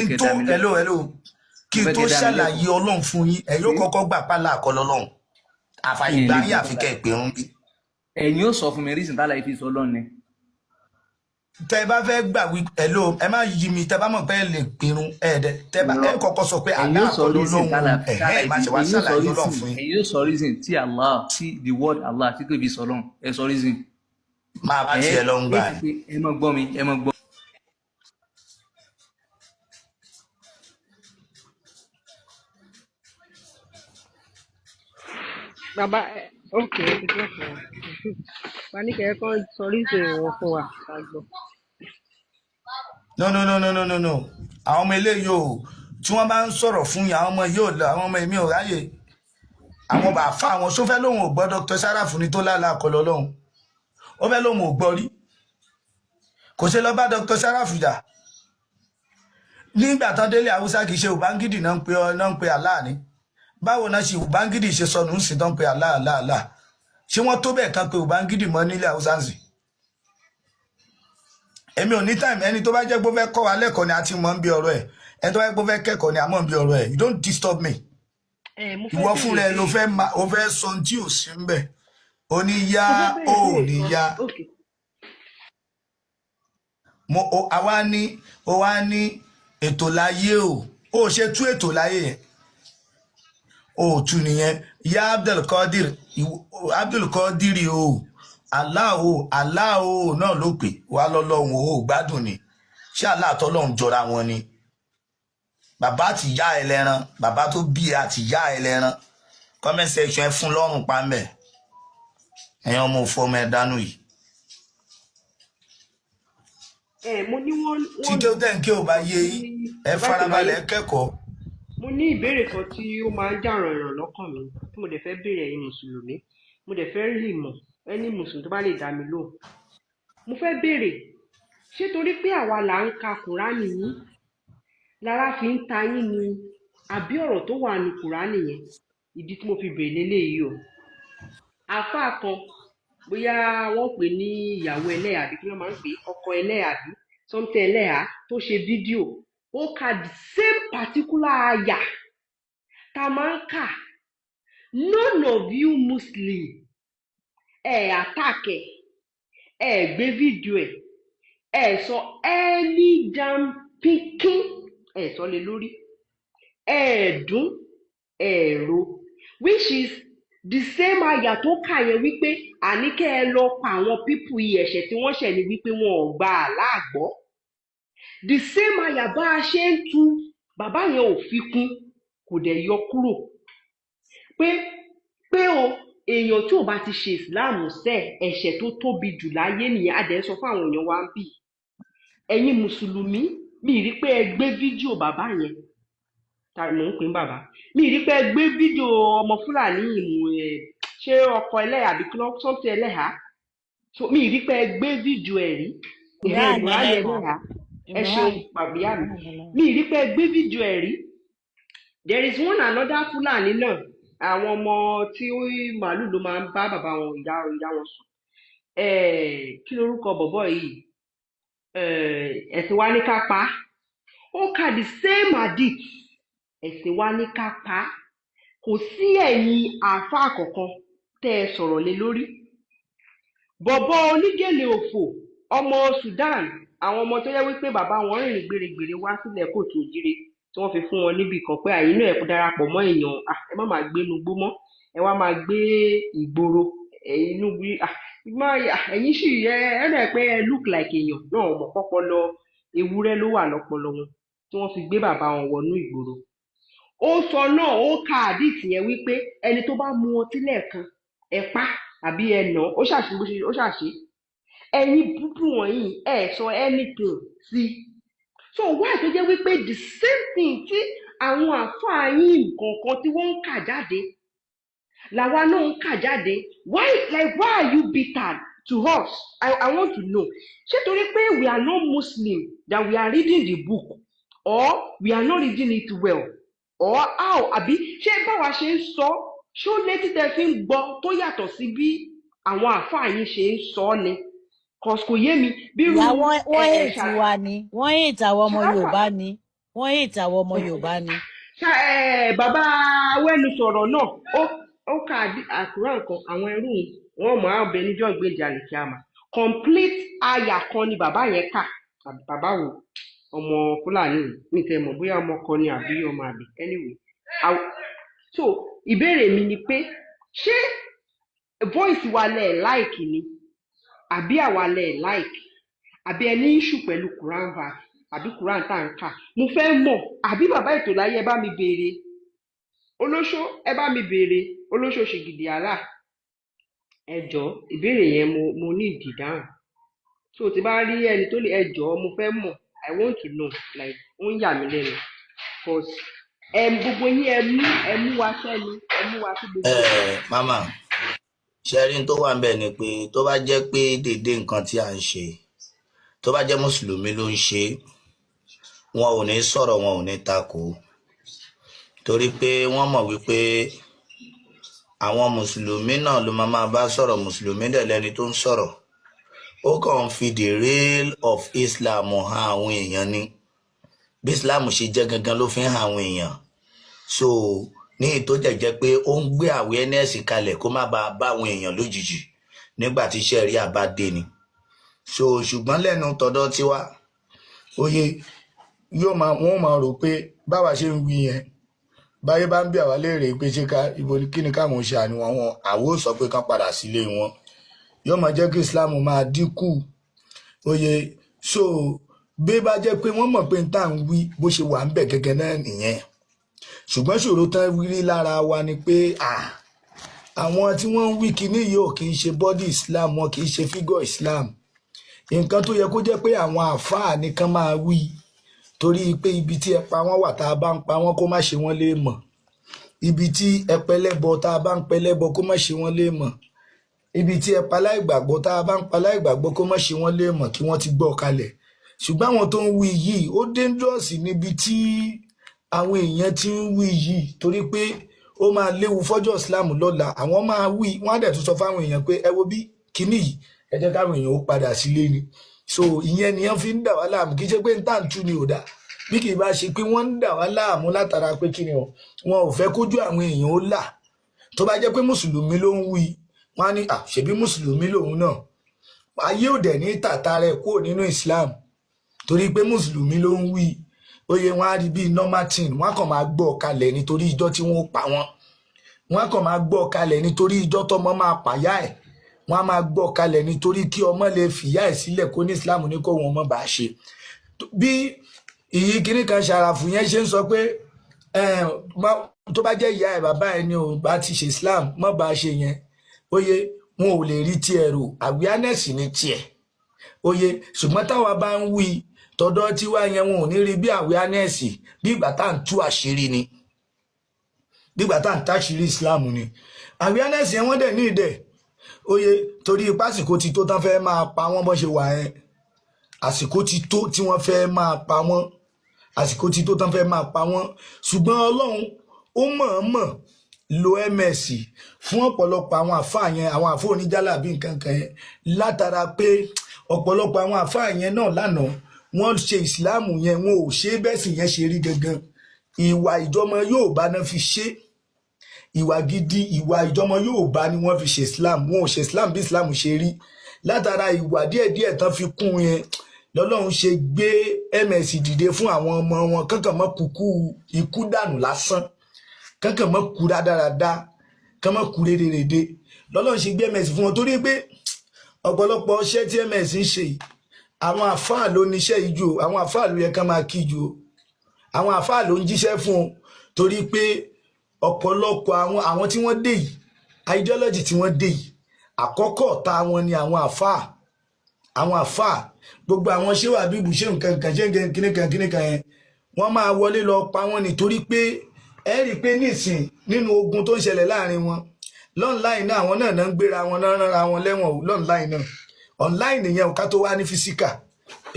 n tó hello kí n tó ṣàlàyé Ọlọ́run fún yín ẹ yóò kọ́kọ́ gbà pálá àkọlọ Ọlọ́run àfàìgbà yín àfikẹ́ ìpérún bí. ẹ̀yin ó sọ fún mi reason tálà ìfi sọ Ọlọ́run ni. tẹ bá fẹ́ gbà wí hello ẹ má yí mi tẹ bá mọ̀ pé ẹ lè pérún ẹ̀ẹ́dẹ tẹ bá ẹ kọ́kọ́ sọ pé àlá àkọlọ Ọlọ́run ẹ̀ má ṣe wá ṣàlàyé Ọlọ́run fún yín. ẹ̀yin ó sọ reason tí Allah tí the word Allah tí kò fi sọ Ọlọ́run ẹ sọ reason. máa bá tiẹ̀ lọ ń gbà ẹ mọ gbọ́ mi ẹ mọ gbọ́. Bàbá okay wà ní kẹ́kọ̀ọ́ sọrí ìṣòro fún wa ṣàgbọ́. no àwọn ọmọ eléyìí o tí wọ́n bá ń sọ̀rọ̀ fún yín àwọn ọmọ yìí ò lọ àwọn ọmọ èmi ò ráyè àwọn bàfá àwọn sófẹ́ lòun ò gbọ́ Dr. Sharafu ní tó lálẹ́ àkọlọ Ọlọ́run ó fẹ́ lòun ò gbọ́ rí kò ṣe lọ bá Dr. Sharafu jà nígbà tán délé Haúsá kì í ṣe Ubangidi náà ń pe Allah ni báwo náà ṣe Ubangidi ṣe sọnù ń sìn tán pe Allah ṣé wọ́n tó bẹ́ẹ̀ kan pé Ubangidi mọ́ nílé Haúsá ń sìn èmi ò ní time ẹni tó bá jẹ́ pé ó fẹ́ kọ́ wa lẹ́kọ̀ọ́ ni a ti mọ̀ ń bí ọ̀rọ̀ ẹ̀ ẹni tó bá jẹ́ pé ó fẹ́ kẹ́kọ̀ọ́ ni a mọ̀ ń bí ọ̀rọ̀ ẹ̀ you don't disturb me ìwọ fún rẹ ló fẹ́ sọ tí ò sí ń bẹ̀ ó ní yá ó ní yá ó wá ní ètò láyé ó ṣe tú ètò láyé yẹn ó tú nìyẹn yá Abdulkadir o aláwo náà ló pè wá lọ́lọ́run ó gbádùn ni ṣé aláàtọ́lọ́run jọra wọn ni bàbá àti ìyá ẹlẹ́ran bàbá tó bí àti ìyá ẹlẹ́ran comment section ẹ fún lọ́rùn pàmẹ́ ẹ̀yin ọmọ òfò ọmọ ẹ̀dánù yìí. mo ní wọ́n tí kí ó tẹ̀ ń kí ò bá yé yín ẹ farabalẹ̀ kẹ́kọ̀ọ́. mo ní ìbéèrè kan tí ó máa ń jà rànyàn lọ́kàn mi tí mo dẹ̀ fẹ́ béèrè ẹ̀yin mùsùlùmí mo dẹ̀ fẹ́ rí ìmọ̀ ẹni mùsùlùmí tó bá lè dá mi lóhùn mo fẹ́ béèrè ṣé torí pé àwa là ń ka kùránì yìí lára fi ń ta yín ni àbí ọ̀rọ̀ tó wà ní kùránì yẹn ìdí tí mo fi béèrè léléyìí o àáfàá kan bóyá wọ́n pè ní ìyàwó ẹlẹ́yà àbí kí wọ́n máa ń pè ọkọ ẹlẹ́yà àbí sọ́ńtẹ̀ ẹlẹ́yà tó ṣe fídíò ó ka the same particular àyà tá a máa ń kà none of you Muslim attack gbé fídíò sọ any damn pikin sọ lé lórí dún ẹ̀rọ which is the same àyà tó kà yẹn wípé àníkẹ́ ẹ lọ pa àwọn pípù yìí ẹ̀ṣẹ̀ tí wọ́n ṣẹ̀ ní wípé wọn ò gba àláàgbọ́ the same àyà bá a ṣe ń tu bàbá yẹn ò fi kún kò dẹ̀ yọ kúrò pé o èèyàn tí ò bá ti ṣe ìsìláàmù ẹ̀ṣẹ̀ tó tóbi jù láyé nìyẹn adẹ̀ sọ fún àwọn èèyàn wa ń bì ẹ̀yin mùsùlùmí mi rí pé ẹ gbé fídíò bàbá yẹn mò ń pè ń bàbá mi rí pé ẹ gbé fídíò ọmọ Fúlàní ṣé ọkọ ẹlẹ́yà àbí sọ́ọ̀tì ẹlẹ́hà mi rí pé ẹ gbé fídíò ẹ̀ rí ẹlẹ́hà ẹ ṣeun pàbíyá mi rí pé ẹ gbé fídíò ẹ̀ rí there is one another Fúlàní náà àwọn ọmọ tí màálù ló máa ń bá bàbá wọn ìyá wọn sùn kí lorúkọ bọ̀bọ̀ yìí ẹ̀sìn wa ní ká pa ó ka the same hadith ẹ̀sìn wa ní ká pa kò sí ẹ̀yin àáfàá kọ̀ọ̀kan tẹ́ ẹ sọ̀rọ̀ lé lórí bọ̀bọ̀ onígèlè òfò ọmọ Sudan àwọn ọmọ tó yẹ wípé bàbá wọn rìnrìn gbèrègbèrè wá sílẹ̀ kóòtù òjire tí wọ́n fi fún wọn níbì kan pé àyínú ẹ̀ darapọ̀ mọ́ èèyàn ẹ má máa gbé inú gbó mọ́ ẹ wá máa gbé ìgboro inú bí ẹ̀yin sì ẹ rẹ̀ pé ẹ look like èèyàn náà mọ̀ pọ́pọ́lọ ewúrẹ́ ló wà lọ́pọlọ wọn tí wọ́n fi gbé bàbá wọn wọnú ìgboro ó sọ náà ó ka àdìtì yẹn wípé ẹni tó bá mu ọtí lẹ́ẹ̀kan ẹ pa àbí ẹ nà ó ṣàṣe ẹ̀yin búbú wọ̀nyí ẹ sọ anything sí so why tó jẹ́ wípé the same thing tí àwọn àfáà yín nǹkan tí wọ́n ń kà jáde làwa náà ń kà jáde why are you bitter to us I want to know ṣé torí pé we are not Muslim that we are reading the book or we are not reading it well or how àbí ṣé báwa ṣe ń sọ ṣó létí tẹ́ fi ń gbọ́ tó yàtọ̀ sí bí àwọn àfáà yín ṣe ń sọ ni kò yé mi bí wọ́n èètì wa ni wọ́n èètì àwọn ọmọ Yorùbá ni wọ́n hate àwọn ọmọ Yorùbá ni. bàbá awẹ́nu sọ̀rọ̀ náà ó ka àkùrá nǹkan àwọn ẹrú wọn mọ̀ á bẹ níjọ́ ìgbéjà àlìkíyàmá complete aya kan ni bàbá yẹn kà bàbá wo ọmọ Fúlàní mi tẹ mọ̀ bóyá ọmọ kan ni àbí ọmọ àbí anyway so ìbéèrè mi ni pé ṣé voice wa lẹ̀ like ni àbí àwa lẹ̀ like àbí ẹni issue pẹ̀lú Quran verse àbí Quran tá à ń kà mo fẹ́ mọ̀ àbí bàbá ètò láyé ẹ bá mi béèrè olóṣó ẹ bá mi béèrè olóṣó ṣègìdì àlà ẹ jọ̀ọ́ ìbéèrè yẹn mo ní ìdìdáhùn so tí bá rí ẹni tó lè ẹ jọ̀ọ́ mo fẹ́ mọ̀ I want to know like ó ń yà mí lẹ́nu cause gbogbo yín ẹ mú wa sẹ́nu ẹ mú wa sí gbogbo. mama ṣẹ́rin tó wà ń bẹ̀ ni pé tó bá jẹ́ pé dédé nǹkan tí à ń ṣe tó bá jẹ́ mùsùlùmí ló ń ṣe wọn ò ní sọ̀rọ̀ wọn ò ní takò torí pé wọ́n mọ̀ wípé àwọn mùsùlùmí náà ló máa bá sọ̀rọ̀ mùsùlùmí dẹ̀ lẹ́ni tó ń sọ̀rọ̀ ó kàn ń fi the real of Islam hàn àwọn èèyàn ni bí Islam ṣe jẹ́ gangan ló fi ń hàn àwọn èèyàn so ní tó jẹ́ pé ó ń gbé awareness kalẹ̀ kó má bàa bá àwọn èèyàn lójijì nígbà tí sẹ́ẹ̀rí àbá dé ni so ṣùgbọ́n lẹ́nu tọ̀dọ̀ tiwa oyè wọ́n máa rò pé báwa ṣe ń wí yẹn báyé bá ń bí àwa léèrè pé ṣé ká ibo kí ni káwọn ṣe àníwọ̀n wọn àwo sọ pé kán padà sílé wọn yóò máa jẹ́ kí Islam máa dínkù oyè so bí bá jẹ́ pé wọ́n mọ̀ pé n tá à ń wí bó ṣe wà ń bẹ̀ gẹ́gẹ́ náà nìyẹn ṣùgbọ́n ṣòro tán rí lára wa ni pé àwọn tí wọ́n ń wí kíní yìí ò kì í ṣe bọ́dí Islam wọn kì í ṣe fígọ̀ Islam nǹkan tó yẹ kó jẹ́ pé àwọn àáfàá nìkan máa wí torí pé ibi tí ẹ pa wọ́n wà tá a bá ń pa wọ́n kó má ṣe wọ́n lè mọ̀ ibi tí ẹ pẹlẹ́bọ tá a bá ń pẹlẹ́bọ kó má ṣe wọ́n lè mọ̀ ibi tí ẹ pa láìgbàgbọ́ tá a bá ń pa láìgbàgbọ́ kó má ṣe wọ́n lè mọ̀ kí wọ́n ti gbọ́ kalẹ̀ ṣùgbọ́n àwọn tó ń wí yìí ó dangerous níbi tí àwọn èèyàn ti ń wí yìí torí pé ó máa léwu fọ́jọ́ Islam lọ́la àwọn máa wí wọ́n á dẹ̀ tún sọ fáwọn èèyàn pé ẹ wo bí kíní yìí ẹ jẹ́ káwọn èèyàn ó padà sílé ni so ìyẹn ni wọ́n fi ń dà wá láàmú kì í ṣe pé ń tà ń tú ni ò dá bí kì í bá ṣe pé wọ́n ń dà wá láàmú látara pé kí ni wọn ò fẹ́ kójú àwọn èèyàn ó là tó bá jẹ́ pé mùsùlùmí ló ń wí wọ́n á ní ṣebí mùsùlùmí lòun náà ayé ò dẹ̀ ní tàtà rẹ̀ kúrò nínú Islam torí pé mùsùlùmí ló ń wí oyè wọn á rí bíi normal thing wọn kàn máa gbọ́ kalẹ̀ nítorí ìjọ tí wọ́n pa wọn kàn máa gbọ́ kalẹ̀ nítorí ìjọ tọmọ máa pàyà ẹ̀ wọn á máa gbọ́ kalẹ̀ nítorí kí ọmọ lè fìyà ẹ̀ sílẹ̀ kó ní Islam ní kó wọn mọ̀ bá ṣe bí ìyí kíní kan Ṣàràfù yẹn ṣe ń sọ pé tó bá jẹ́ ìyá ẹ̀ bàbá ẹ̀ ni ò bá ti ṣe Islam mọ̀ bá ṣe yẹn oyè wọn ò lè rí tiẹ̀ rò awareness ní tiẹ̀ oyè ṣùgbọ́n táwa bá ń wí tọ̀dọ̀ tiwa yẹn wọn ò ní rí bí awareness bí ìgbà tá à ń tú àṣírí ni bí ìgbà tá à ń táṣírí Islam ni awareness yẹn wọ́n dẹ̀ ní ìdẹ̀ oyè torí pásìkò ti tó tán fẹ́ máa pa wọ́n bọ́ ṣe wà yẹn àsìkò ti tó tí wọ́n fẹ́ máa pa wọ́n àsìkò ti tó tán fẹ́ máa pa wọ́n ṣùgbọ́n Ọlọ́run ó mọ̀ọ́mọ̀ lo ms fún ọ̀pọ̀lọpọ̀ àwọn àfáà yẹn àwọn àfáà oníjàlá bí nǹkan kan yẹn látara pé ọ̀pọ̀lọpọ̀ àwọn àfáà yẹn náà lánàá wọ́n ṣe ìsìláàmù yẹn wọn ò ṣe bẹ́ẹ̀ sì yẹn ṣe rí gangan ìwà ìjọmọ Yorùbá náà fi ṣe ìwà gidi ìwà ìjọmọ Yorùbá ni wọ́n fi ṣe Islam wọn ò ṣe Islam bí Islam ṣe rí látara ìwà díẹ̀díẹ̀ tán fi kún yẹn lọ́lọ́run ṣe gbé ms dìde fún àwọn ọmọ wọn kankan mọ́ kúkú ikú dànù lásán kankan mọ́ kú rádaràda kan mọ́ kú rédèrèdè lọ́lọ́run ṣe gbé ms fún wọn torí pé ọ̀pọ̀lọpọ̀ iṣẹ́ tí ms ń ṣe àwọn àfáà ló níṣẹ́ ìjò àwọn àfáà ló yẹ ká máa kíjò àwọn àfáà ló ń jíṣẹ́ fún un torí pé ọ̀pọ̀lọpọ̀ àwọn tí wọ́n dé yìí ideology tí wọ́n dé yìí àkọ́kọ́ ọ̀tá wọn ni àwọn àfáà gbogbo àwọn ṣéwà bíbù ṣé nǹkan kan ṣé kíníkan yẹn wọ́n máa wọlé lọ pa wọ́n nítorí pé ẹ rí i pé nísìn nínú ogun tó ń ṣẹlẹ̀ láàrin wọn lọ́nláìn náà àwọn náà ń gbéra wọn náà ránra wọn lẹ́wọ̀n lọ́nláìn náà online yẹn ká tó wá ní físíkà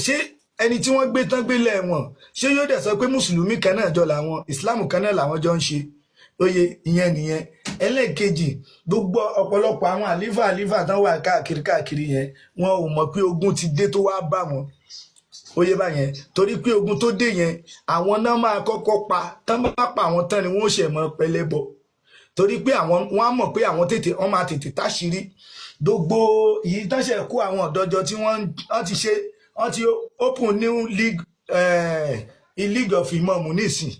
ṣé ẹni tí wọ́n gbé tán gbélé wọn ṣé yóò dẹ̀ sọ pé mùsùlùmí kan náà jọ làwọn ìsìláàmù kan náà làwọn jọ ń ṣe oyè ìyẹn nìyẹn ẹlẹ́ẹ̀kejì gbogbo ọ̀pọ̀lọpọ̀ àwọn àlífà tán wà káàkiri yẹn wọn ò mọ̀ pé ogun ti dé tó wá bá wọn ó yé báyẹn torí pé ogun tó dé yẹn àwọn náà máa kọ́kọ́ pa tán bá pa àwọn tán ni wọ́n ṣẹ̀ mọ́ pẹlẹ́bọ torí pé àwọn wọn á mọ̀ pé àwọn tètè wọ́n máa tètè táṣìírí gbogbo yìí tánṣẹ̀ kó àwọn ọ̀dọ́jọ tí wọ́n ti ṣe wọ́n ti open new league league of imam nísìn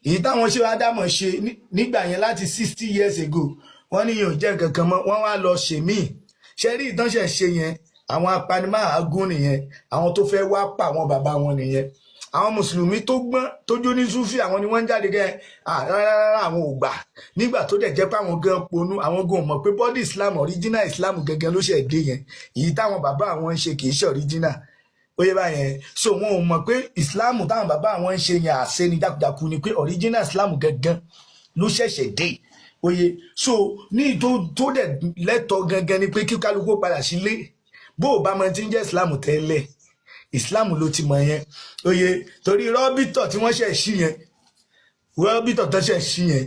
èyí táwọn ṣe ádámọ̀ ṣe nígbà yẹn láti 60 years ago wọ́n ní yóò jẹ́ kankan mọ́ wọ́n wá lọ ṣèmíì ṣe rí ìtánṣẹ̀ ṣe yẹn àwọn apanimáàgún nìyẹn àwọn tó fẹ́ wá pa àwọn bàbá wọn nìyẹn àwọn mùsùlùmí tó gbọ́n tó jó ní súfì àwọn ni wọ́n ń jáde gẹ́ rárá àwọn ò gbà nígbà tó dẹ̀ jẹ́ pé àwọn gan ponú àwọn gan mọ̀ pé bọ́dí islam original islam gẹ́gẹ́ ló ṣẹ̀ dé yẹn èyí táwọn bàbá àwọn ń ṣe kì í ṣe original ó yẹ báyẹn so wọn ò mọ̀ pé islam táwọn bàbá àwọn ń ṣe yẹn àṣẹ ni jákujàku ni pé original islam gẹ́gẹ́ ló ṣẹ̀ṣẹ̀ dé oye so ní tó dẹ̀ lẹ́tọ̀ọ́ gẹ́gẹ́ ni pé kí kálukú padà sílé bó o bá mọ tí ń jẹ́ islam tẹ́lẹ̀ islam ló ti mọ̀ yẹn oye torí rọ́bìtọ̀ tí wọ́n ṣẹ̀ ṣí yẹn rọ́bìtọ̀ tó ṣẹ̀ ṣí yẹn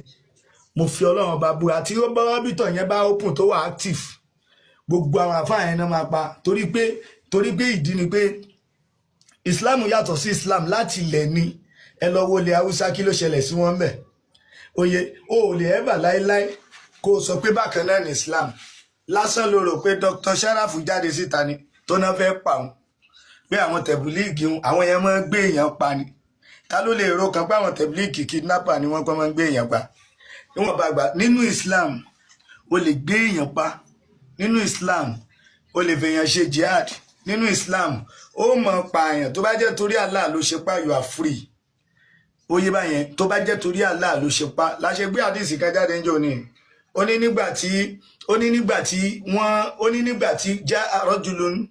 mo fi ọlọ́run ọba búra tí rọ́bìtọ̀ yẹn bá open tó wà active gbogbo àwọn àfáà yẹn náà máa pa torí pé ìdí ni pé islam yàtọ̀ sí islam láti ilẹ̀ ni ẹ lọ wo ilẹ̀ haúsá kí ló ṣẹlẹ̀ sí wọn bẹ̀ oye o ò lè ẹ́bà láéláé kó o sọ pé bákan náà ní islam lásán ló rò pé Dr. Sharafu jáde síta ni tó náà fẹ́ pa òun pé àwọn tẹ̀bùlíìgì àwọn yẹn máa ń gbé èèyàn pa ni ká ló lè ro kan pé àwọn tẹ̀bùlíìgì kidnapper ni wọ́n máa ń gbé èèyàn pa níwọ̀n bá gbà nínú islam o lè gbé èèyàn pa nínú islam o lè fèèyàn ṣe jihad nínú islam ó mọ̀ pààyàn tó bá jẹ́ torí Allah ló ṣe pa you are free ó yé báyẹn tó bá jẹ́ torí Allah ló ṣe pa láṣẹ gbé àdìsí kan jáde ń jò ní ó ní nígbà tí já rajulun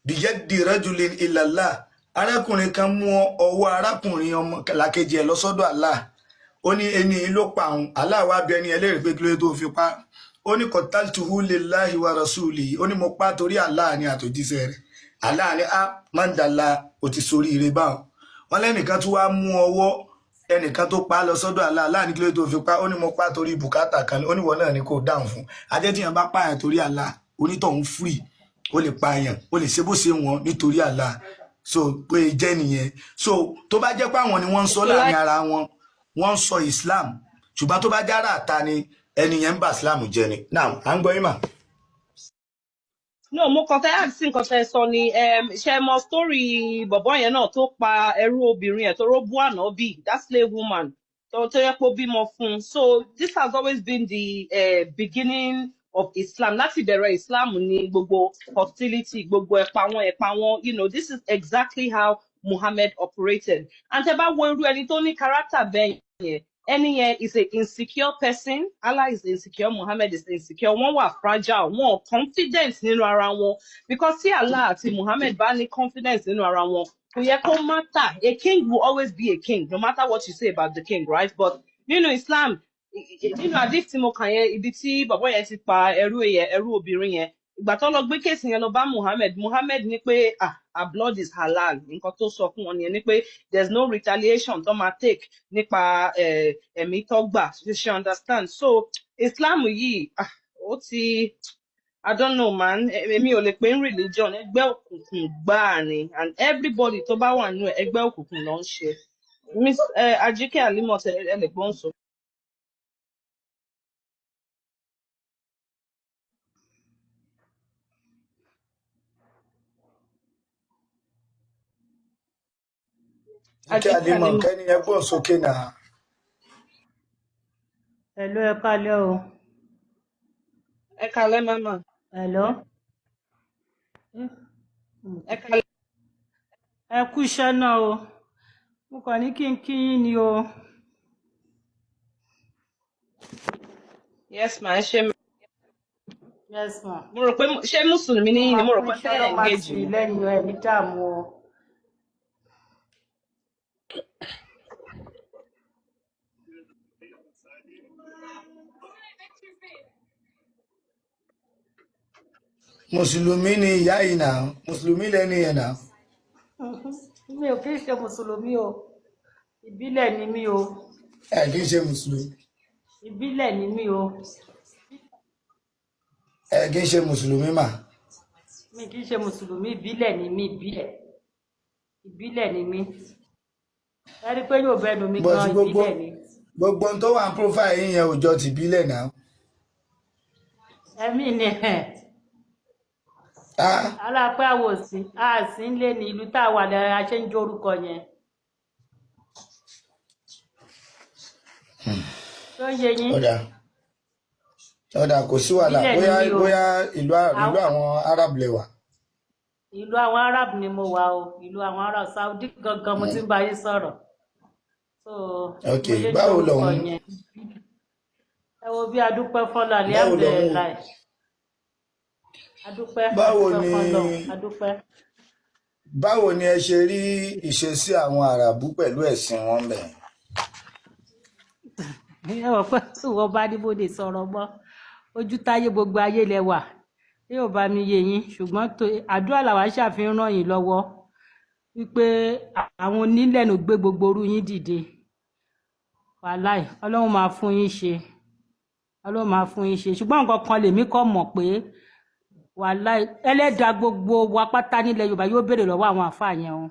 biyadi rajulin ilallah arákùnrin kan mú ọwọ́ arákùnrin ọmọ làkejì ẹ̀ lọ sọ́dọ̀ Allah ó ní ẹni ló pa òun Allah wá bi ẹni ẹlẹ́rìí pé kí ló tó fi pa ó ní qataltuhu lillahi wa rasulihi ó ní mo pa torí Allah ní àtòjíṣẹ́ rẹ̀ Allah ní mandala ó ti sórí ire báwọn wọn lẹ́nìkan tún wá mú ọwọ́ ẹnìkan tó pa lọ sọ́dọ̀ Allah ní kí ló tó fi pa ó ní mo pa torí bùkátà kan ó ní wọn náà ní kó dáhùn fún ajẹ́tìyàn bá pààyàn torí Allah onítọ̀hún free ó lè pààyàn ó lè ṣe bó ṣe wọn nítorí Allah so pé jẹ́ nìyẹn so tó bá jẹ́ pé àwọn ni wọ́n ń sọ láàrin ara wọn wọ́n ń sọ Islam ṣùgbọ́n tó bá jára àta ni ẹnìyẹn ń bà Islam jẹ́ ni now à ń gbọ́ yín mà. No, mo kàn fẹ́ add sí nǹkan tẹ́ sọ ni ṣe mọ story bọ̀bọ́ yẹn náà tó pa ẹrú obìnrin ẹ̀ tó ró bú ànábì that slave woman tó yẹ pé ó bímọ fún un so this has always been the beginning of Islam láti bẹ̀rẹ̀ Islam ní gbogbo hostility gbogbo ẹ̀pà wọn you know this is exactly how Muhammad operated and tẹ́ bá wo irú ẹni tó ní character bẹ́ẹ̀ yẹn ẹni yẹn is a insecure person Allah is insecure Muhammad is insecure wọ́n wà fragile wọ́n confident nínú ara wọn because tí Allah àti Muhammad bá ní confidence nínú ara wọn kò yẹ kó matter a king will always be a king no matter what you say about the king right but nínú Islam nínú hadith tí mo kàn yẹn ibi tí bàbá yẹn ti pa ẹrú obìnrin yẹn ìgbà tó lọ gbé kéèsì yẹn lọ bá Muhammad ní pé our blood is halal nǹkan tó sọ fún wọn nìyẹn ní pé there's no retaliation tó máa take nípa ẹ̀mí tó gbà you understand so Islam yìí ó ti I don't know man èmi ò lè pè ní religion ẹgbẹ́ òkùnkùn gbáà ni and everybody tó bá wà nínú ẹgbẹ́ òkùnkùn ló ń ṣe Miss Ajike Alimot ẹlẹgbọn sọ. Ajike Alimot kẹ́ni ẹgbọ́n sókè náà. Hello, ẹ kálẹ́ o. Ẹ kálẹ́ mama. Hello. Ẹ kálẹ́. Ẹ kú iṣẹ́ náà o. Mo kàn ní kí n kí yín ni o. Yes ma ẹ ṣe mi. Yes ma. Mo rò pé ṣé mùsùlùmí ní yín ni mo rò pé fẹ́ engage mi. Lẹ́yìn ẹ̀ ní dààmú o. Mùsùlùmí ni ìyá yìí náà mùsùlùmí lẹ́ni yẹn náà. Mi ò kí ń ṣe mùsùlùmí o. Ìbílẹ̀ ni mí o. Ẹ kì í ṣe mùsùlùmí. Ìbílẹ̀ ni mí o. Ẹ kì í ṣe mùsùlùmí mà. Mi kì í ṣe mùsùlùmí ìbílẹ̀ ni mí ìbílẹ̀. ìbílẹ̀ ni mí ẹ rí i pé yóò bẹnu mi bọ̀ gan sí gbogbo ìbílẹ̀ ni gbogbo ohun tó wà ní profile yín yẹn ò jọ tìbílẹ̀ náà. ẹ̀mí ni Ah, alápẹ́ àwòsí àsí ń lé ní ìlú tá a wà lẹ́yìn a ṣe ń jó orúkọ yẹn tó yẹ yín ọ̀dà kò sí wàhálà ìbílẹ̀ ni mí o bóyá ìlú àwọn Arab lẹwà. ìlú àwọn Arab ni mo wà o ìlú àwọn Arab Saudi gangan mo ti ń bá yín sọ̀rọ̀ so Ok, mo ṣe ń jó báwo orúkọ lọ́hún yẹn ẹ wo bí adúpẹ́ fọlọ́ báwo lọ́hún alihamdulilayi adúpẹ́ báwo adúpẹ́ ni fọlọ́ adúpẹ́. báwo ni ẹ ṣe rí ìṣesí àwọn àràbù pẹ̀lú ẹ̀sìn wọn bẹ̀? ẹ wọ pé ìwọ bá níbodè sọ̀rọ̀ mọ́ ojú táyé gbogbo ayé lẹwà yóò bá mi yé yín ṣùgbọ́n àdúrà làwa ṣàfihàn ràn yín lọ́wọ́ wípé àwọn onílẹ̀ ló gbé gbogbo orú yín dìde wàláì ọlọ́run máa fún yín ṣe ọlọ́run máa fún yín ṣe ṣùgbọ́n nǹkan kan lèmi kọ́ mọ̀ pé wàláì ẹlẹ́dàá gbogbo wa pátá nílẹ̀ Yorùbá yóò béèrè lọ́wọ́ àwọn àfáà yẹn o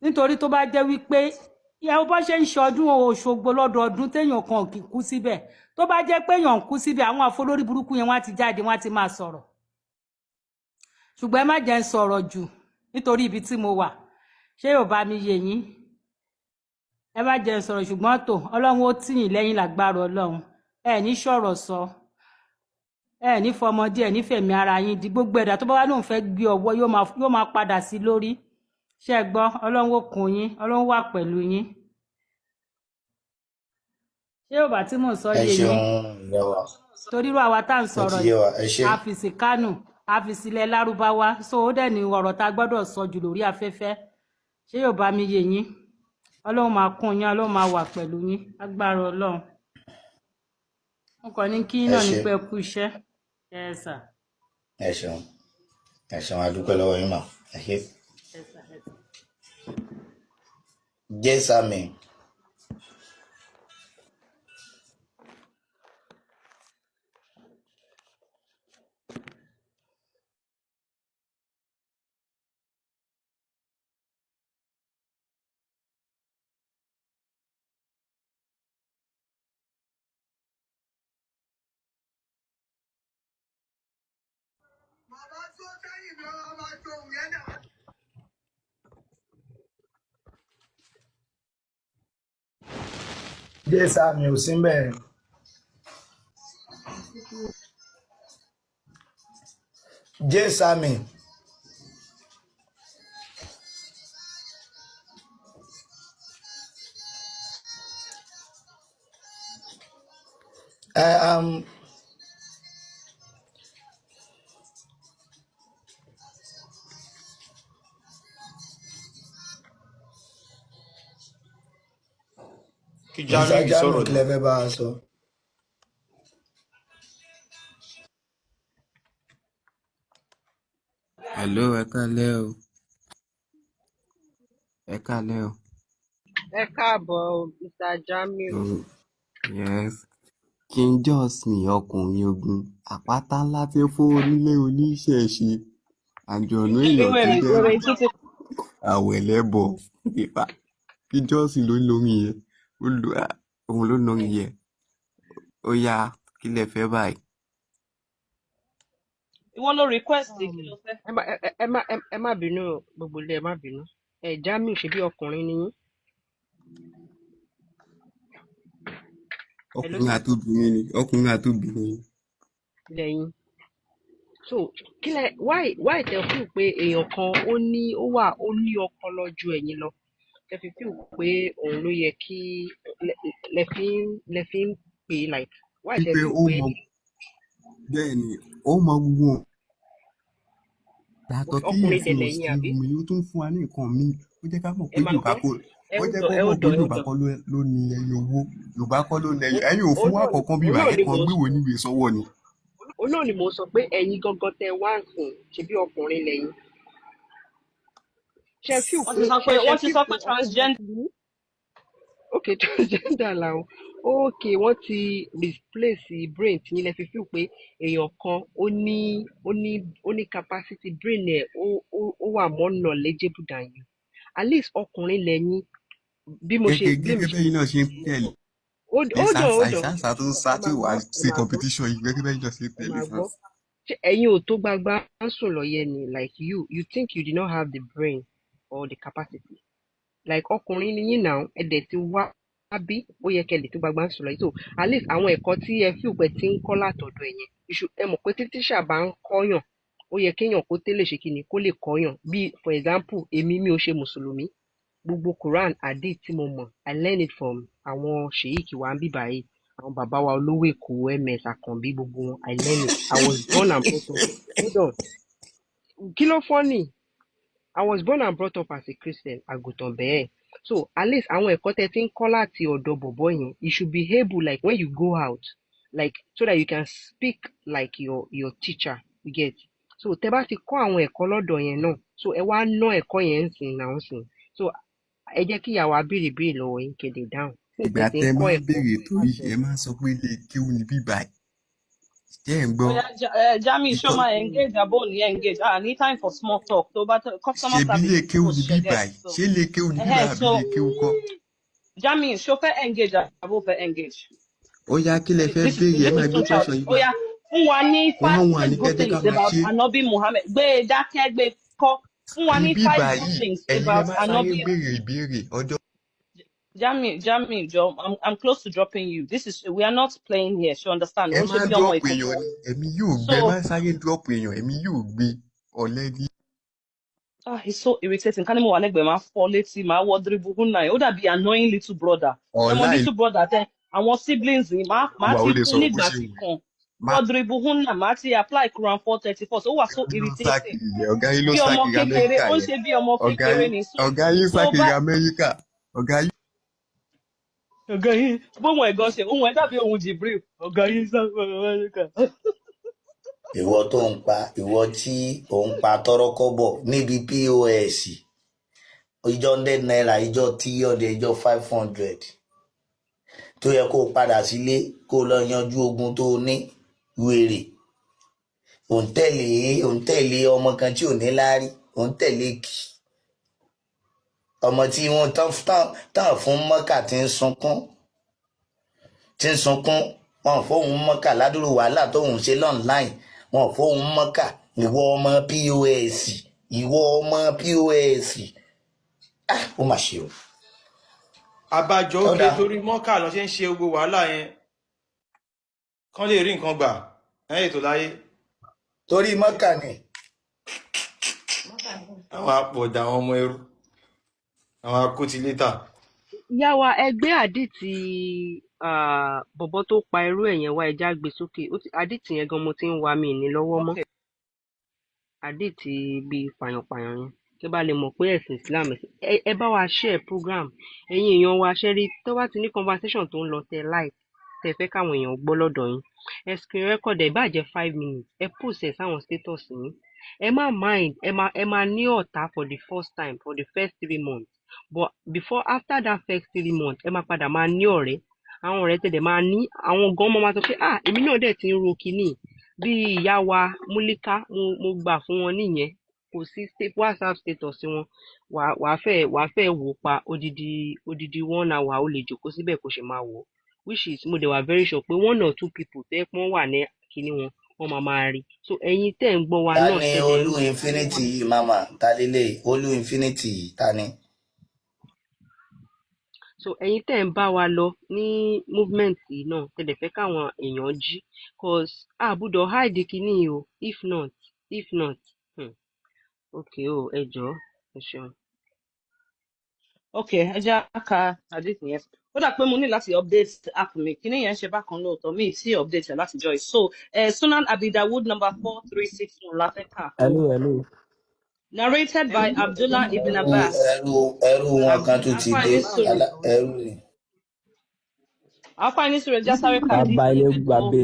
nítorí tó bá jẹ́ wípé ìyàwó bá ṣe ń ṣe ọdún Òṣogbo lọ́dọọdún téèyàn kan ò kì í kú síbẹ̀ tó bá jẹ́ pé èèyàn ń kú síbẹ̀ àwọn àfolórí burúkú yẹn wọ́n á ti jáde wọ́n á ti máa sọ̀rọ̀ ṣùgbọ́n ẹ má jẹ́ ń sọ̀rọ̀ jù nítorí ibi tí mo wà ṣé yóò bá mi yé yín ẹ má jẹ́ ń sọ̀rọ̀ ṣùgbọ́n tó Ọlọ́run ó tì yín lẹ́yìn lágbára Ọlọ́run ẹ ní sọ̀rọ̀ sọ ẹ ní fọmọdé ẹ ní fẹ̀mí ara yín di gbogbo ẹ̀dá tó bá wà lóun fẹ́ gbé ọwọ́ yóò máa padà sí lórí ṣé ẹ gbọ́ Ọlọ́run ó kún yín Ọlọ́run wà pẹ̀lú yín ṣé yóò bá tí mò ń sọ ẹ yé ṣeun yín ìyá wa torí irú àwa tá à ń ó ti sọ̀rọ̀ yé yìí wa ẹ ṣe àfìsí Kánò àfìsílẹ̀ Lárúbáwá so ó dẹ̀ ní ọ̀rọ̀ tá a gbọ́dọ̀ sọ jù lórí afẹ́fẹ́ ṣé yóò bá mi yé yín Ọlọ́run máa kún yín Ọlọ́run máa wà pẹ̀lú yín agbára Ọlọ́run mo kàn ní kí ẹ náà ní ṣe pé ẹ kú iṣẹ́ ẹ sà ẹ ṣeun a dúpẹ́ lọ́wọ́ yín mà ẹ ṣe ẹ sà ẹ sà. jésàmì. jésàmì ò sí mbẹ̀. jésàmì ẹ kí Mr. Jamiu Jamiu sọ̀rọ̀ kí náà. lẹ fẹ́ bá a sọ. Hello, ẹ káalẹ́ o. Ẹ káalẹ́ o. ẹ káàbọ̀ Mr. Jamiu. Oh, yes. King Johnson ọkùnrin ogun àpáta ńlá tí ó fún onílé oníṣẹ̀ṣe àjọ̀nú èèyàn tí wèrè dẹ́rù tó ti àwẹ̀lẹ́bọ̀ ìfà. King Johnson ló lórin yẹn òun ló lórin yẹn ó yá kí lẹ fẹ́ báyìí. ìwọ ló request kí ló fẹ́. ẹ má bínú gbogbo ilé ẹ má bínú Jamiu ṣe bí ọkùnrin ni yín. Hello ọkùnrin sir. àtobìnrin ni ọkùnrin àtobìnrin ni. lẹ́yìn so why tẹ fún pé èèyàn kan ó ní ọpọlọ ju ẹ̀yin lọ tẹ fi feel pé òun ló yẹ kí lẹ fi ń pè é like why tẹ wípé feel ó pé mọ bẹ́ẹ̀ ni ó mọ gbogbo wọn. Yàtọ̀ kí ọkùnrin ẹ̀sìn dẹ̀ òsì lẹ́yìn àbí mi ó tún fún wa ní nǹkan míì ó jẹ́ ká mọ̀ pé ẹ máa Yorùbá gbọ́ kọ́ ẹ ó ó jẹ́ dọ̀ kó ẹ ó mọ̀ pé dọ̀ ẹ ó Yorùbá dọ̀ kọ́ ló ní ẹyin owó Yorùbá kọ́ ló lẹ́yìn Òun- ẹ̀yin ò fún wa òun kọ̀ọ̀kan bí náà ìbàyẹ̀ ni kan mo gbéwò níwèé sọ́wọ́ ni. òun náà ni mo sọ pé ẹ̀yin gangan tẹ wá ń sìn ṣe bí ọkùnrin lẹ́yìn ṣe feel wọ́n pé ti sọ pé ṣe wọ́n ti feel sọ pé pé ọkùnrin transgender. ti ní ok transgender làwọn ok wọ́n ti misplace brain tí yín lẹ fi feel pé èèyàn kan ó ní capacity brain ẹ̀ ó wà more knowledgeable than you at least ọkùnrin lẹ́yìn bí mo ṣe gẹ́gẹ́ bẹ́yìn náà ṣe ń tẹ̀lé hold ìsáǹsá tó ń sá tí ò wá sí on. competition yìí gẹ́gẹ́ bẹ́yìn náà ṣe ń Ẹ tẹ̀lé máa gbọ́. sáǹsá. Ṣé ẹ̀yin ò tó gbagba ń sùn lọ́yẹ ni? Like you think you did not have the brain or the capacity. Like ọkùnrin ni yín náà ẹ dẹ̀ ti wá bí ó yẹ kẹ́ lè tó gbagba ń sùn lọ́yẹ. So at least àwọn ẹ̀kọ́ tí ẹ fi òpẹ ti ń kọ́ látọ̀dọ̀ ẹ̀yẹn. Ẹ mọ̀ pé tí tíṣà bá ń kọ́yàn ó yẹ kéèyàn kó tẹ́lẹ̀ ṣe kíni kó lè kọ́yàn. Bí for example èmi mi ò ṣe mùsùlùmí. Gbogbo Quran hadith tí mo mọ̀ I learn it from àwọn sheik wa ń bíbá yìí. Àwọn bàbá wa olówó èkó ms àkànbí gbogbo wọn I learn it. I was born and brought up. Hold on. Kí ló funny? I was born and brought up as a Christian àgùntàn bẹ́ẹ̀. So at least àwọn ẹ̀kọ́ tẹ́ ti ń kọ́ láti ọ̀dọ̀ bọ̀bọ́ yẹn you should be able like when you go out like so that you can speak like your teacher you get. So tẹ́ bá ti kọ́ àwọn ẹ̀kọ́ lọ́dọ̀ yẹn náà so ẹ wá ná ẹ̀kọ́ yẹn ń sìn náà ń sìn. So ẹ jẹ́ kí ìyàwó abéèrè lọ́wọ́ yín kéde dáhùn. ìgbà tẹ máa ń béèrè torí ẹ máa ń sọ pé ilé kéwú ni bíbá ẹ jẹ́ ẹ̀ ń gbọ́. Jami, show my engage abo ni engage. Need time for small talk. So but customer ṣebí ilé service kéwú post ni share bíbá there. ẹ So ṣé ilé kéwú ni bíbá àbí so ilé kéwú kọ́. Jami, show for engage abo for engage. ó yá kí lẹ fẹ́ béèrè ẹ máa gbé question yìí Oh yeah. Fún wa ní wọ́n five ní good kẹ́tẹ́ ká things máa about ṣe Anobi Muhammad. Gbé dákẹ́ gbé kọ́. Fún wa ní ibi five báyìí good things ẹ̀yin lẹ about máa sáré Anobi. béèrè ìbéèrè ọjọ́. Jami, Joe, I'm close to dropping you. We are not playing here. You understand? ẹ Wọ́n ṣe máa bí ọmọ drop èèyàn ìkókó. ni ẹ̀mí yóò gbé ẹ So máa sáré drop èèyàn ẹ̀mí yóò gbé ọ̀lẹ́ni. it's so irritating. Kani mo wà lẹ́gbẹ̀ẹ́ máa fọ́ létí, máa wọ dribble hunna. Ó dàbí annoying little brother. Ẹ mọ ọ̀la little brother tẹ, àwọn siblings yìí, máa ìwà ti ó lè fún sọ̀rọ̀ bó nígbà ṣe tí wù kan. má Wọ dribble hunna, máa ti apply Quran 434. So ó wà so ló ń irritating. sákìrì yẹn ọ̀gá yín ló Bí ọmọ sákìrì kékeré, amẹ́ríkà ó ń yẹn ṣe bí ọmọ kékeré ni. ọ̀gá yín So sákìrì bá amẹ́ríkà ọ̀gá yín. ọ̀gá yín, bóun ẹ̀gán ṣe, ohun ẹ̀ dàbí ohun Jibril. Ọ̀gá yín sáfẹ́ ìwọ tó ń pa ìwọ tí ò ń pa tọrọkọ́bọ̀ níbi pos ìjọ 100 naira ìjọ 300 ìjọ 500 tó yẹ kó o padà sílé kó o lọ yanjú ogun tó o ní wèrè òun tẹ̀lé ọmọ kan tí ò ní láárí òun tẹ̀lé kì ọmọ tí wọ́n tán fún mọ́kà tí ń sunkún wọn fóun mọ́kà ládùúrú wàhálà tóun ṣe lọ́nláìn wọn fóun mọ́kà ìwọ ọmọ pos ó mà ṣe o. abájọ Ó òkè dáa. torí mọ́kà lọ ṣe ń ṣe gbogbo wàhálà yẹn kán lè rí nǹkan gbà lẹ́yìn tó láyé torí mọ́kà ni àwọn àpọ̀dà àwọn ọmọ ẹrú àwọn akótilétà. Ìyá wa ẹgbẹ́ àdìtì bọ̀bọ́ tó pa irú ẹ̀ yẹn wá ẹja gbé sókè. Àdìtì yẹn gan mo ti ń wa mi ní lọ́wọ́ mọ́. Àdìtì bíi pàyànpàyàn yẹn. Kí bá lè mọ̀ pé ẹ̀sìn Islam ẹ bá wa share program. Ẹ̀yin èèyàn wa ṣe rí tó bá ti ní conversation tó ń lọ tẹ like tẹ fẹ́ káwọn èèyàn gbọ́ lọ́dọ̀ yín. Ẹ screen record ẹ̀ bá jẹ́ 5 minutes. Ẹ post ẹ̀ sáwọn status yín. Ẹ má mind ẹ máa ní ọ̀tá for the first time for the first 3 months. But after that first 3 months ẹ máa padà máa ní ọ̀rẹ́ àwọn ọ̀rẹ́ tẹ̀lé máa ní àwọn gan máa sọ pé èmi náà dẹ̀ ti ń ro kinní bí ìyá wa Múlíká mo gbà fún wọn nìyẹn kò sí WhatsApp status wọn wàá fẹ́ wò pa odidi 1 hour ó lè jókòó síbẹ̀ kó ṣe máa wò which is mo dẹ̀ wà very sure pé 1 or 2 people tẹ́ pọ́n wà ní kinní wọn máa rí so ẹ̀yin tẹ́ ń gbọ́ wa ta náà ni ṣẹ̀dẹ̀ olú infinity yìí mama ta lélẹ̀ olú infinity yìí ta ni. so ẹ̀yin tẹ́ ń bá wa lọ ní movement yìí náà tẹ̀lé fẹ́ káwọn èèyàn jí cause àbúdọ̀ hide kínní o if not okay o ẹ jọ̀ọ́ ẹ ṣeun. Okay, ẹ jẹ́ ká àdìsí yẹn. Ó dà pé mo ní láti update app mi. Kíní yẹn ṣe bákan lóòótọ́ mi tí update ẹ̀ láti joy. So Sunan Abi Dawud number 4361 la fẹ́ kà. Hello. Narrated by Abdullah Ibn Abbas. ẹrú wọn kan tún ti dé ẹrú ni. Àáfàá ní sùúrù ẹja sáré ká àdìsí Bàbá ilé yẹn gbàgbé.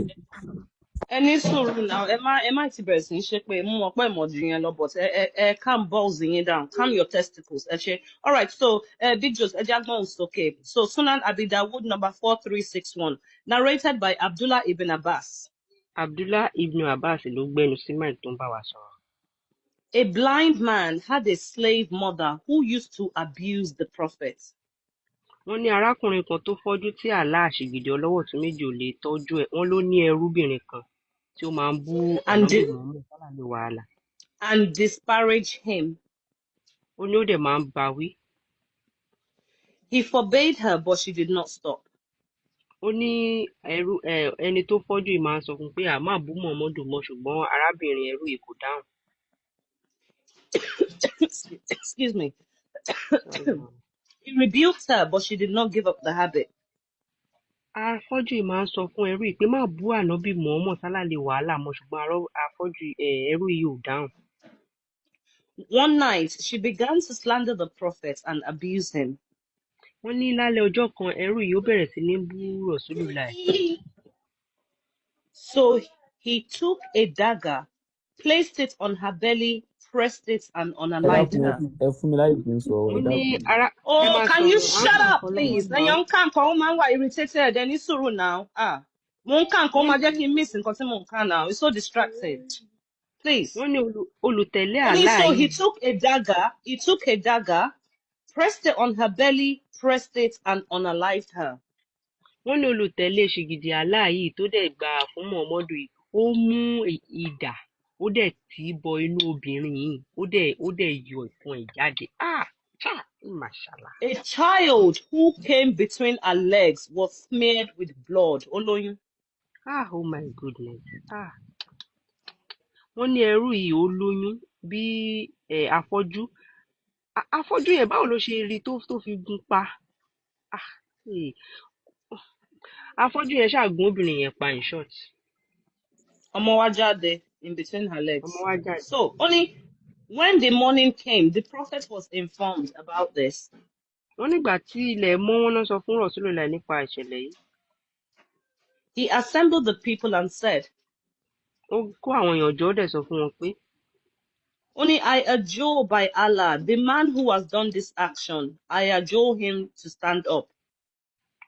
ẹni sùúrù náà ẹ má ti bẹ̀rẹ̀ sí í ṣe pé mú wọn pẹ́ mọ̀ jù yẹn lọ but ẹ calm balls yín down calm your testicles ẹ ṣe alright so Big Joes ẹ jágbọ́n sókè so Sunan Abi Dawud number 4361 narrated by Abdullah Ibn Abbas. Abdullah Ibn Abbas ló gbẹnu sí mic tó ń bá wa sọ̀rọ̀. A blind man had a slave mother who used to abuse the prophet. wọ́n ní arákùnrin kan tó fọ́jú tí àlá àṣìgìdì ọlọ́wọ́ tún méjì ò lè tọ́jú ẹ̀ wọ́n ló ní ẹrúbìnrin kan tí ó máa ń bú And, ànábì Muhammad sálàlú wàhálà and disparage him. ó ní ó dẹ̀ máa ń bá wí He forbade her, but she did not stop. ó ní ẹni tó fọ́jú yìí máa ń sọ fún un pé àmọ́ àbú Muhammadu mọ́ ṣùgbọ́n arábìnrin ẹrú yìí kò dáhùn. Excuse me. Sorry, ma'am. He rebuked her, but she did not give up the habit. afọ́jú yìí máa ń sọ fún ẹrú yìí pé má bú ànábì Muhammad sálàlú wàhálà mọ́ ṣùgbọ́n afọ́jú ẹrú yìí ò dáhùn. One night, she began to slander the prophet and abuse him. wọ́n ní lálẹ́ ọjọ́ kan ẹrú yìí ó bẹ̀rẹ̀ sí ní bú Rasulullah. So he took a dagger, placed it on her belly, pressed it, and unalived her. ẹ fún mi láyè kí n sọ̀rọ̀ ó ẹ ní dákun. ara ẹ Oh, máa can you sọ̀rọ̀ shut up, ọlọ́run please? náà. Then young can come man why irritated then it's suru now. Won't can come and just miss and continue can now. It's so distracted. Please. wọ́n ní olùtẹ̀lé Only àlá so yìí he took a dagger, pressed it on her belly, pressed it, and unalived her. wọ́n ní olùtẹ̀lé ṣìgìdì àlá yìí tó dẹ̀ gbà fún Muhammadu yìí ó mú idà ó dẹ̀ tì í bọ inú obìnrin yìí ó dẹ̀ yọ ìfun ẹ̀ jáde. Mashallah. A child who came between her legs was smeared with blood. Oloyun. Oh my goodness. wọ́n ní ẹrú yìí ó lóyún bí afọ́jú afọ́jú yẹn báwo ló ṣe rí tó fi gun pa. afọ́jú yẹn ṣàgùn obìnrin yẹn pa in short. Ọmọ wa jáde in between her legs. ọmọ wa jáde. So only when the morning came, the prophet was informed about this. wọ́n nígbà tí ilẹ̀ mọ́ wọn náà sọ fún Rasulullah nípa ìṣẹ̀lẹ̀ yìí. He assembled the people and said, ó kó àwọn èèyàn jọ ó dẹ̀ sọ fún wọn pé only I adjure by Allah, the man who has done this action, I adjure him to stand up.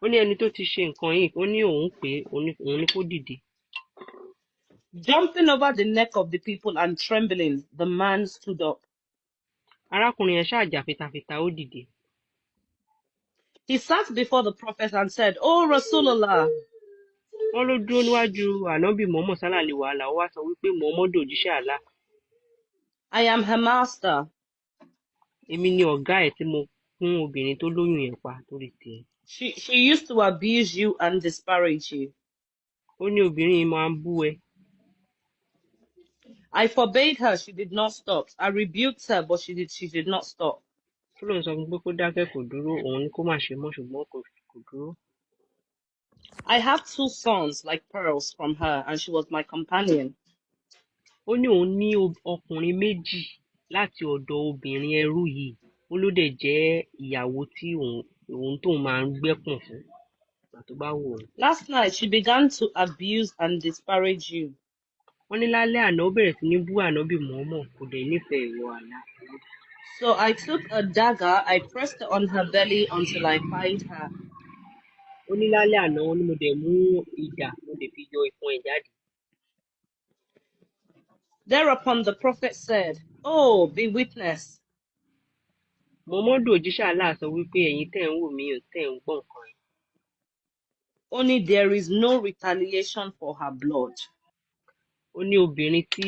ó ní ẹni tó ti ṣe nǹkan yìí ó ní òun pé òun ní kó dìde. Jumping over the neck of the people and trembling, the man stood up. arákùnrin yẹn ṣáà jà fitafita ó dìde. He sat before the prophet and said, "Oh Rasulullah." wọ́n ló dúró níwájú ànábì Muhammad sálàlú wàhálà ó wá sọ wípé Muhammadu òjíṣẹ́ àlá. I am her master. èmi ni ọ̀gá ẹ̀ tí mo fún obìnrin tó lóyún yẹn pa torí tiẹ̀. She used to abuse you and disparage you. ó ní obìnrin yìí máa ń bú ẹ. I forbade her, she did not stop. I rebuked her, but she did not stop. tó lóun sọ fún pé kó dákẹ́ kò dúró òun ní kó má ṣe mọ́ ṣùgbọ́n kò dúró. I have 2 sons like pearls from her, and she was my companion. ó ní òun ní ọkùnrin méjì láti ọ̀dọ̀ obìnrin ẹrú yìí ó ló dẹ̀ jẹ́ ìyàwó tí òun tóun máa ń gbẹ́pọ̀n fún ìgbà tó bá wù ú. Last night, she began to abuse and disparage you. wọ́n ní lálẹ́ àná ó bẹ̀rẹ̀ sí ní bú ànábì Muhammad kò dẹ̀ nífẹ̀ẹ́ ìwọ àlá. So I took a dagger, I pressed it on her belly until I find her. ó ní lálẹ́ àná ó ní mo dẹ̀ mú idà mo dẹ̀ fi yọ ìfun ẹ̀ jáde. Thereupon the prophet said, "Oh, be witness." Muhammadu òjíṣẹ́ àlá sọ wípé ẹ̀yin tẹ́ ń wò mí ò tẹ́ ń gbọ́ nǹkan ẹ̀. Only there is no retaliation for her blood. ó ní obìnrin tí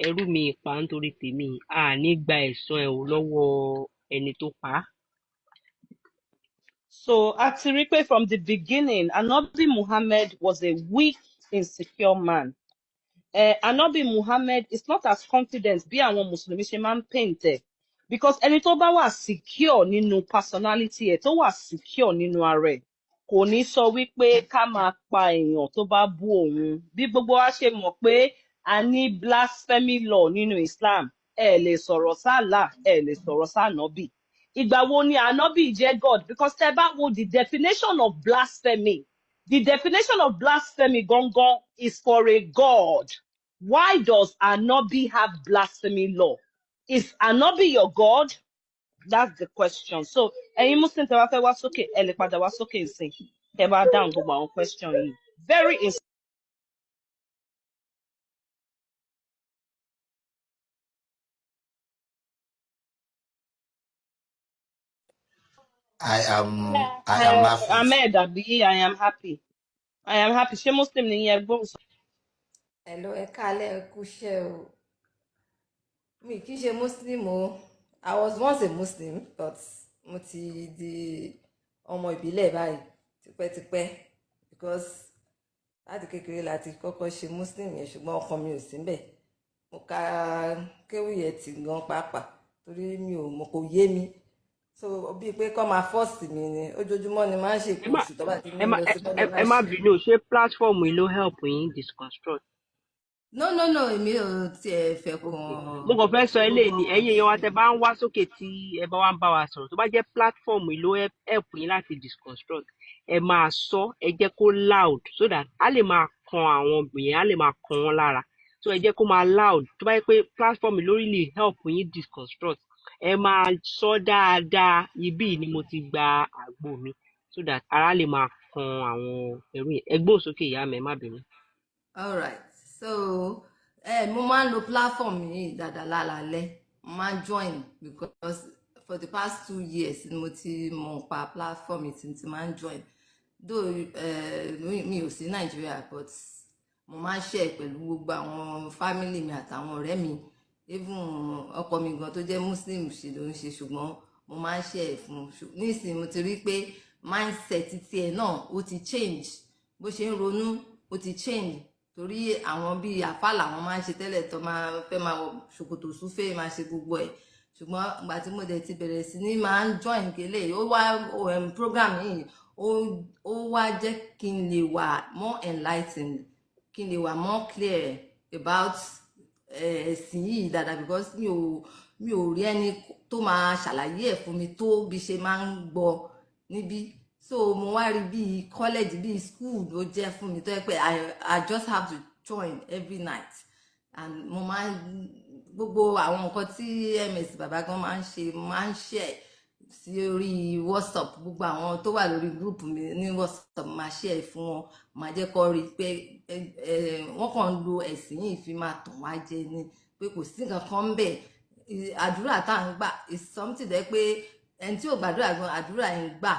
ẹrú mi pa nítorí tèmi a ní gba ẹ̀san ẹ̀ lọ́wọ́ ẹni tó pa á. So Atiripe, from the beginning, Anabi Muhammad was a weak, insecure man. Anabi Muhammad is not as confident bí àwọn Mùsùlùmí ṣe máa ń paint ẹ̀, because ẹni tó bá wà secure nínú personality ẹ̀ tó wà secure nínú ara ẹ̀ kò ní sọ wípé ká máa pa èèyàn tó bá bú òun. Bí gbogbo wa ṣe mọ̀ pé a ní blasphemy law nínú Islam, ẹ lè sọ̀rọ̀ sálà, ẹ lè sọ̀rọ̀ sànàbì. Ìgbà wo ni ànábì jẹ́ God? Because tẹ́ bá wo the definition of blasphemy, the definition of blasphemy gangan is for a God. Why does ànábì have blasphemy law? Is ànábì your God? That's the question. So ẹ̀yin Muslim tẹ́ wá fẹ́ wá sókè, ẹ lè padà wá sókè nsìn. Tẹ́ bá dáhùn gbogbo àwọn question yìí. Very I am happy. Ahmed Abi, I am happy. I am happy. Ṣé Muslim ni yẹn gbọ́ sọ? Hello, ẹ káalẹ́ ẹ kúṣẹ́ o. Mi kì í ṣe Muslim o. I was once a Muslim, but mo ti di ọmọ ìbílẹ̀ báyìí tipẹ́tipẹ́ because láti kékeré láti kọ́kọ́ ṣe Muslim yẹn ṣùgbọ́n ọkàn mi ò sí ńbẹ̀. Mo ka kéwì yẹn tì gan pàápàá torí mi ò mọ̀ kò yé mi. So bíi pé kọ́ máa fọ́ọ̀sì mi ni ojoojúmọ́ ni máa ń ṣe ìkóòsù tó bá ti ní lọ sí ẹ má bínú ṣé platform yìí ló help yín disconstruct. No, èmi ò tiẹ̀ fẹ́ kó wọn. Mo kàn fẹ́ sọ eléyìí ni ẹ̀yin èèyàn wa tẹ bá ń wá sókè tí ẹ bá wá ń bá wa sọ̀rọ̀ tó bá jẹ́ platform yìí ló help yín láti disconstruct ẹ máa sọ ẹ jẹ́ kó loud so that a lè máa kan àwọn obìnrin a lè máa kan wọn lára so ẹ jẹ́ kó máa loud tó bá yẹ pé platform yìí ló really help yín disconstruct ẹ máa sọ dáadáa ibí ni mo ti gba àgbo mi so that ara lè máa kan àwọn ẹrú yẹn ẹ gbóhùn sókè ìyá mi ẹ má bínú. All right, so mo máa ń lo platform yìí dáadáa lálálẹ́ mo máa ń join because for the past 2 years ni mo ti mọ̀ pa platform yìí tí máa ń join though mi ò sí Nàìjíríà but mo máa ń share pẹ̀lú gbogbo àwọn family mi àtàwọn ọ̀rẹ́ mi even ọkọ mi gan tó jẹ́ Muslim ṣe ló ń ṣe ṣùgbọ́n mo máa ń share fún nísìnyí mo ti rí pé mindset tiẹ̀ náà ó ti change bó ṣe ń ronú ó ti change torí àwọn bíi àfà làwọn máa ń ṣe tẹ́lẹ̀ tó máa fẹ́ máa wọ ṣòkòtò súfè máa ṣe gbogbo ẹ̀ ṣùgbọ́n ìgbà tí mo dẹ̀ ti bẹ̀rẹ̀ sí ní máa ń join kele ó wá program yìí ó wá jẹ́ kí n lè wà more enlightened kí n lè wà more clear about ẹ̀sìn yìí dáadáa because mi ò rí ẹni tó máa ṣàlàyé ẹ̀ fún mi tó bí ṣe máa ń gbọ́ níbí so mo wá rí bíi college bíi school ló jẹ́ fún mi tó yẹ pé I just have to join every night and mo máa ń gbogbo àwọn nǹkan tí ms bàbá gan máa ń ṣe máa ń share sí orí WhatsApp gbogbo àwọn tó wà lórí group mi ní WhatsApp máa share fún wọn máa jẹ́ kó rí pé wọ́n kàn ń lo ẹ̀sìn yìí fi máa tàn wá jẹ ni pé kò sí nǹkan kan ń bẹ̀ àdúrà tá à ń gbà is something dẹ́ pé ẹni tí ò gbàdúrà gan àdúrà yẹn gbà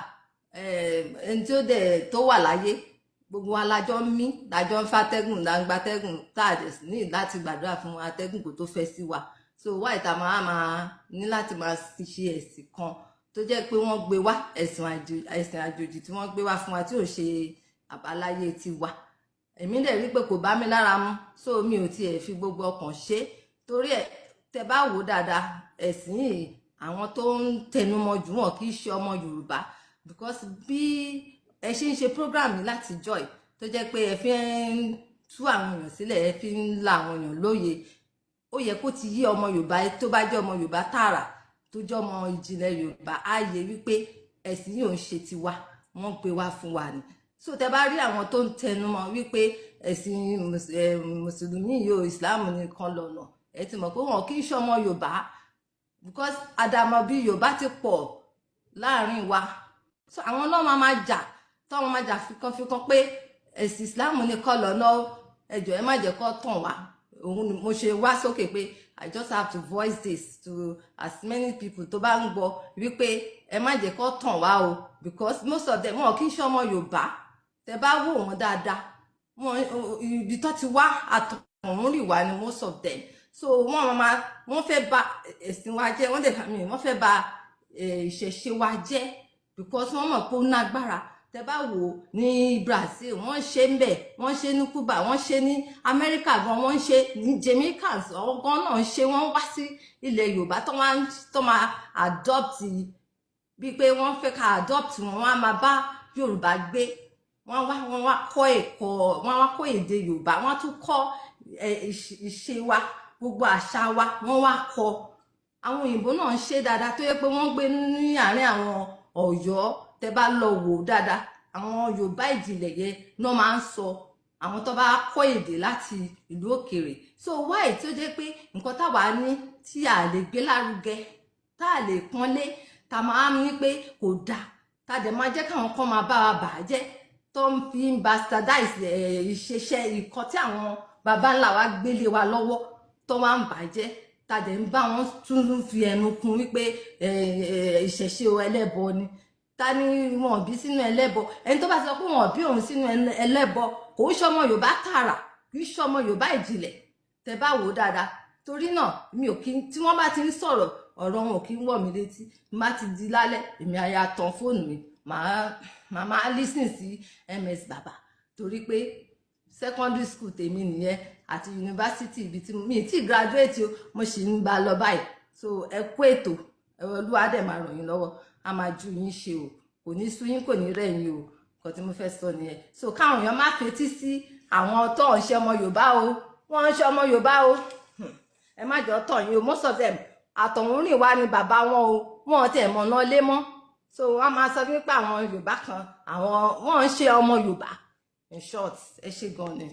ẹni tí ó dẹ̀ tó wà láyé gbogbo wa lájọ ń mí lájọ ń fàtẹ́gùn là ń gbatẹ́gùn tá a dẹ̀ ní láti gbàdúrà fún atẹ́gùn kó tó fẹ́ sí wa so wá ìta máa ní láti máa ṣe ẹ̀sìn kan tó jẹ́ pé wọ́n gbé wá ẹ̀sìn àjòjì tí wọ́n gbé wá fún wa tí ò ṣe àbáláyé tiwa èmi dẹ̀ rí pé kò bá mi lára mu so mi ò tiẹ̀ fi gbogbo ọkàn ṣe torí ẹ̀ tẹ́ bá wò dáadáa ẹ̀sìn yìí àwọn tó ń tẹnumọ́ jù wọ́n kì í ṣe ọmọ Yorùbá because bí ẹ ṣe ń ṣe program yìí láti joy tó jẹ́ pé ẹ fi ń tú àwọn èèyàn sílẹ̀ ẹ fi ń la àwọn èèyàn lóye ó yẹ kó ti yí ọmọ Yorùbá tó bá jẹ́ ọmọ Yorùbá tààrà tó jẹ́ ọmọ ìjìnlẹ̀ Yorùbá á yẹ wípé ẹ̀sìn yìí ò ń ṣe tiwa wọ́n gbé wá fún wa ni so tẹ bá rí àwọn tó ń tẹnumọ́ wípé ẹ̀sìn mùsùlùmí yìí ò ìsìláàmù nìkan lọ́nà ẹ ti mọ̀ pé wọn kì í ṣe ọmọ Yorùbá because àdàmọ̀ bí Yorùbá ti pọ̀ láàrin wa so àwọn náà máa jà tọ́wọ́n máa jà fikàn pé ẹ̀sìn ìsìláàmù nìkan lọ́nà ẹjọ́ ẹ má jẹ́ kó tàn wá òun ni mo ṣe wá sókè pé I just have to voice this to as many people tó bá ń gbọ́ wípé ẹ má jẹ́ kó tàn wá o because most of them wọn kì í ṣe ọmọ Yorùbá tẹ bá wò wọn dáadáa wọn ibi tó ti wá àtọ̀hún rì wá ni most of them so wọ́n fẹ́ bà ẹ̀sìn wa jẹ́ wọ́n fẹ́ bà ìṣẹ̀ṣe wa jẹ́ because wọ́n mọ̀ pé ó nágbára tẹ bá wò ní Brazil wọ́n ṣe ń bẹ̀ wọ́n ṣe ní Cuba wọ́n ṣe ní America gan wọ́n ṣe ní Jamaicans ọgán náà ṣe wọ́n wá sí ilẹ̀ Yorùbá tó máa adopt bíi pé wọ́n fẹ́ ká adopt wọn á máa bá Yorùbá gbé wọ́n wá kọ́ ẹ̀kọ́ wọ́n wá kọ́ èdè Yorùbá wọ́n tún kọ́ ìṣe wa gbogbo àṣà wa wọ́n wá kọ́ àwọn òyìnbó náà ń ṣe dáadáa tó yẹ pé wọ́n gbé ní àárín àwọn Ọ̀yọ́ tẹ bá lọ wò dáadáa àwọn Yorùbá ìjìnlẹ̀ yẹn náà máa ń sọ àwọn tó bá kọ́ èdè láti ìlú òkèèrè so why tó jẹ́ pé nǹkan táwa ní tí a lè gbé lárugẹ tá a lè pọ́nlé tá máa ń ní pé kò dáa tá a dẹ̀ máa jẹ́ káwọn kan máa bá wa bà á jẹ́ tó ń fi ń bastardize ìṣeṣẹ́ ìkọ́ tí àwọn baba ńlá wa gbélé wa lọ́wọ́ tó wá ń bàjẹ́ tá a dẹ̀ ń bá wọn tún fi ẹnu kún wípé ìṣẹ̀ṣe ẹlẹ́bọ ni ta ni wọn bí sínú ẹlẹ́bọ ẹni tó bá sọ pé wọn bí òun sínú ẹlẹ́bọ kò ń ṣọmọ Yorùbá tààrà kì í ṣọmọ Yorùbá ìjìnlẹ̀ tẹ́ bá wò ó dáadáa torí náà mi ò kí tí wọ́n bá ti ń sọ̀rọ̀ ọ̀rọ̀ wọn ò kí ń wọ̀ mí létí má ti di lálẹ́ èmi àyà tán fóònù mi màá lísìn sí MS Baba torí pé secondary school tèmi nìyẹn àti yunifásitì ibi tí mi ti graduate o mo sì ń bá lọ báyìí so ẹ kú ètò Olúwa dẹ̀ máa ràn yín lọ́wọ́ a máa ju yín ṣe o kò ní sú yín kò ní rẹ̀ yín o nǹkan tí mo fẹ́ sọ nìyẹn so káwọn èèyàn má fetí sí àwọn tó ń ṣe ọmọ Yorùbá o wọ́n ń ṣe ọmọ Yorùbá o ẹ má jọ tọ̀ yín o most of them àtọ̀húnrìn wá ní bàbá wọn o wọn tẹ̀ mọ̀ náà lé mọ́ so wọ́n máa sọ pé àwọn Yorùbá kan àwọn wọ́n ń ṣe ọmọ Yorùbá in short ẹ ṣe gan ni.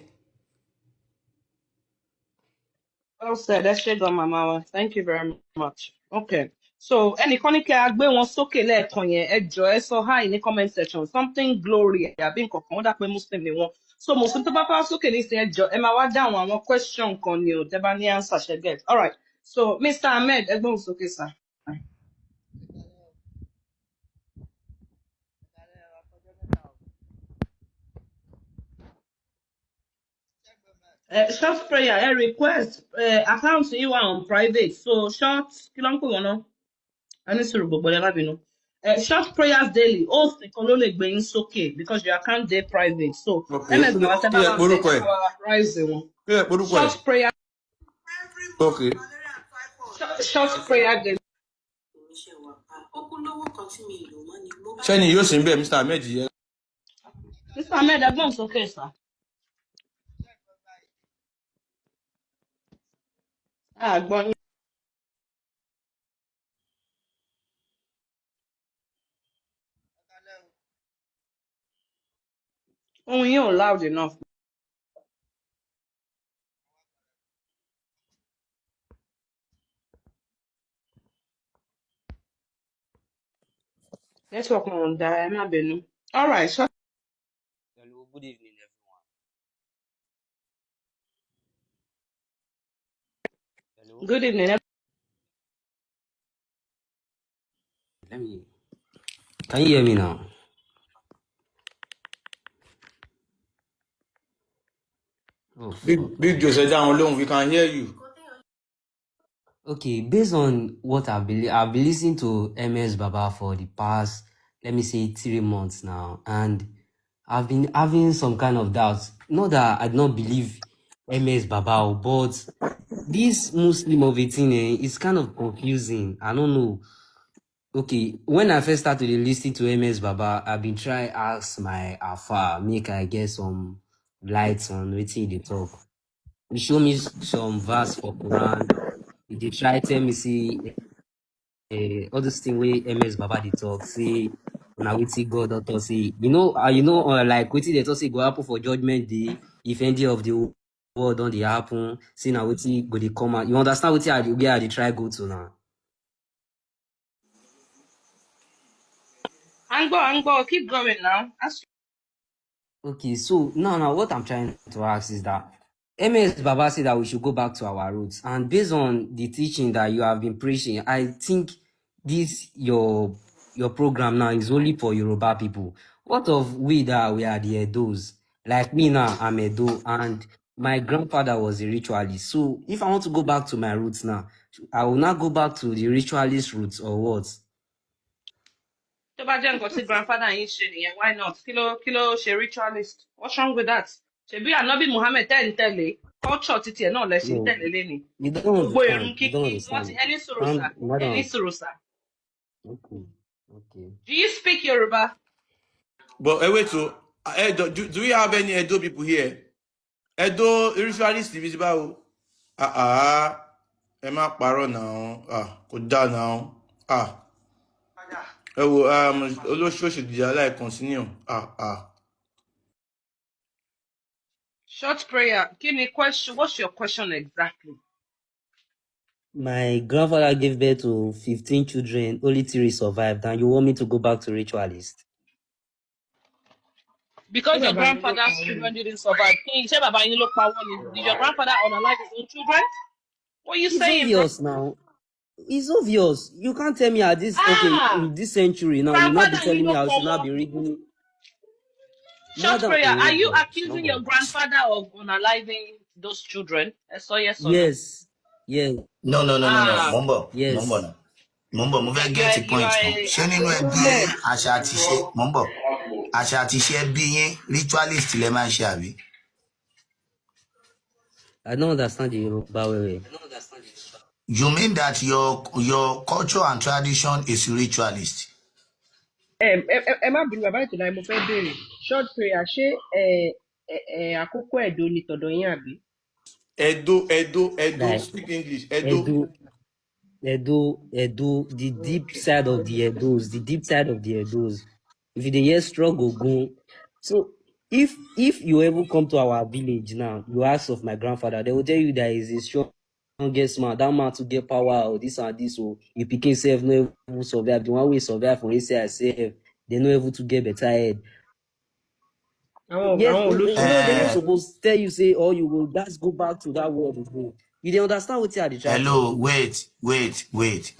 Well said. Ẹ ṣé gan, Mama wa. Thank you very much. Okay. So, ẹnìkan ní kí a gbé wọn sókè lẹ́ẹ̀kan yẹn, ẹ jọ̀ọ́ ẹ sọ hi ní comment section. Something glory àbí nǹkan kan, ó dà pé Muslim ni wọ́n. So, Muslim tó bá fẹ́ wá sókè nísìnyí, ẹ jọ̀ọ́ ẹ máa wá dáhùn àwọn question kan ni o, tẹ́ bá ní answer ṣe get. All right. So, Mr. Ahmed, ẹ gbóhùn sókè sir. Short prayer, request, account yìí wà on private. So, short, kí ló ń pè wọ́n náà? Ẹni sọ̀rọ̀ gbogbo ẹ̀ lábìnú. Short prayers daily, host nìkan ló lè gbé yín sókè because your account dey private. So, MS Baba tẹ́ bá wà ń tẹ́ rise wọn. Short prayer. Okay. Short prayer daily. Ṣẹ́ni yóò sì ń bẹ̀ Mr. Ahmed yẹn. Mr. Ahmed, ẹ gbóhùn sókè sir. Gbọ́n yín. Ohun yín ò loud enough. Network wọn ò dára, ẹ má bínú. All right. So, Hello, good evening, everyone. Hello, good evening. can you hear me now? Oh, Big Joe said down alone, we can hear you. okay. Based on what I've been listening to MS Baba for the past, let me say, 3 months now, and I've been having some kind of doubts. Not that I do not believe MS Baba, but this Muslim of a thing is kind of confusing. I don't know. Okay, when I first started listening to MS Baba, I've been trying to ask my Alpha, make I get some lights on wetin they talk. He show me some verse for Quran. They try tell me say all this thing where MS Baba they talk say na wetin God don talk say like wetin they talk say go happen for judgment day if any of the world don dey happen say na wetin go dey come out. You understand wetin where I dey try go to now? Angbo, keep going now. Okay, so now what I'm trying to ask is that MS Baba said that we should go back to our roots, and based on the teaching that you have been preaching, I think this your program now is only for Yoruba people. What of we that we are the Edos? Like me now, I'm Edo, and my grandfather was a ritualist. So if I want to go back to my roots now, I will not go back to the ritualist roots or what? Tó bá jẹ́ nǹkan tí grandfather yín ṣe nìyẹn, why not? Kí ló ṣe ritualist? What's wrong with that? Ṣebí Ànábì Muhammad tẹ́ ń tẹ̀lé, culture titi ẹ̀ náà lẹ ṣe ń tẹ̀lé léni. You don't Gbogbo irun understand. You kíkí, don't wọ́n ti understand. ẹni sùrù sà. Okay. Do you speak Yoruba? But wait, so do we have any Edo people here? Edo ritualist visible? Ẹ má parọ́ now. Kò dá now. Ẹ wo olóṣooṣì dìjà láì continue. Short prayer. What's your question exactly? My grandfather gave birth to 15 children, only 3 survived, and you want me to go back to ritualist? Because your grandfather's children didn't survive. Did your grandfather unalive his own children? What are you It's saying? obvious now. It's obvious. You can't tell me at this in this century now. You'll not be Grandfather, you telling me know, I should come not on. be reading. Short Madam, prayer. oh Are you God, no accusing your God. grandfather of unaliving those children? So yes or no? Yes, yes, No. Ah, Mumbo. yes. Mo fẹ́ you get are the point kan. Ṣé nínú ẹbí yín àṣà àti ṣe Mumbo? Àṣà àti ṣe ẹbí yín ritualist lẹ máa ń ṣe àbí? I don't understand the Yoruba way. You mean that your culture and tradition is ritualist? ẹ má bínú bàbá ìtọ́lá mo fẹ́ béèrè short prayer ṣé àkókò ẹ̀dọ́ ni tọ̀dọ̀ yín àbí. Edo, Like speak English. Edo. Edo, the deep side of the Edos, If you dey hear struggle go, so if you ever come to our village now, you ask of my grandfather, they will tell you that is a strongest man, that man to get power or this and this, or if pikin sef no even survive, the one wey survive for inside sef, they no able to get better head. Yes, àwọn olóṣèlú. they no suppose tell you say, oh, you will just go back to that world again. You dey understand what I dey try to Hello, do? wait.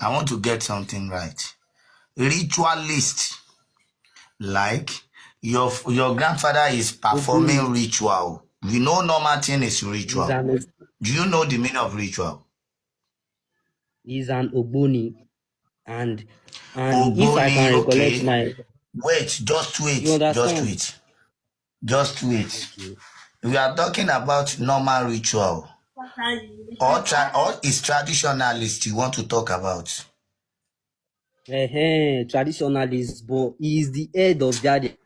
I want to get something right. Ritualist, like your grandfather is performing ritual. We know normal thing is ritual. Do you know the meaning of ritual? He's an Ogboni, and if I can recollect my, wait, just wait. you understand? Just wait. Okay. We are talking about normal ritual. Or is traditionalist you want to talk about? Traditionalist, but he is the head of that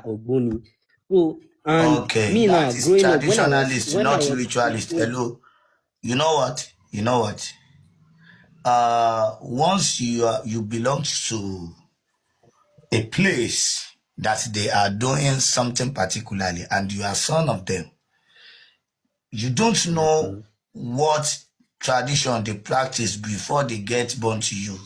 Ogboni. So, and Okay, me now, that is growing up, traditionalist, when I not was ritualist. 15, Hello, you know what? Once you belong to a place that they are doing something particularly, and you are son of them, you don't know what tradition they practice before they get born to you.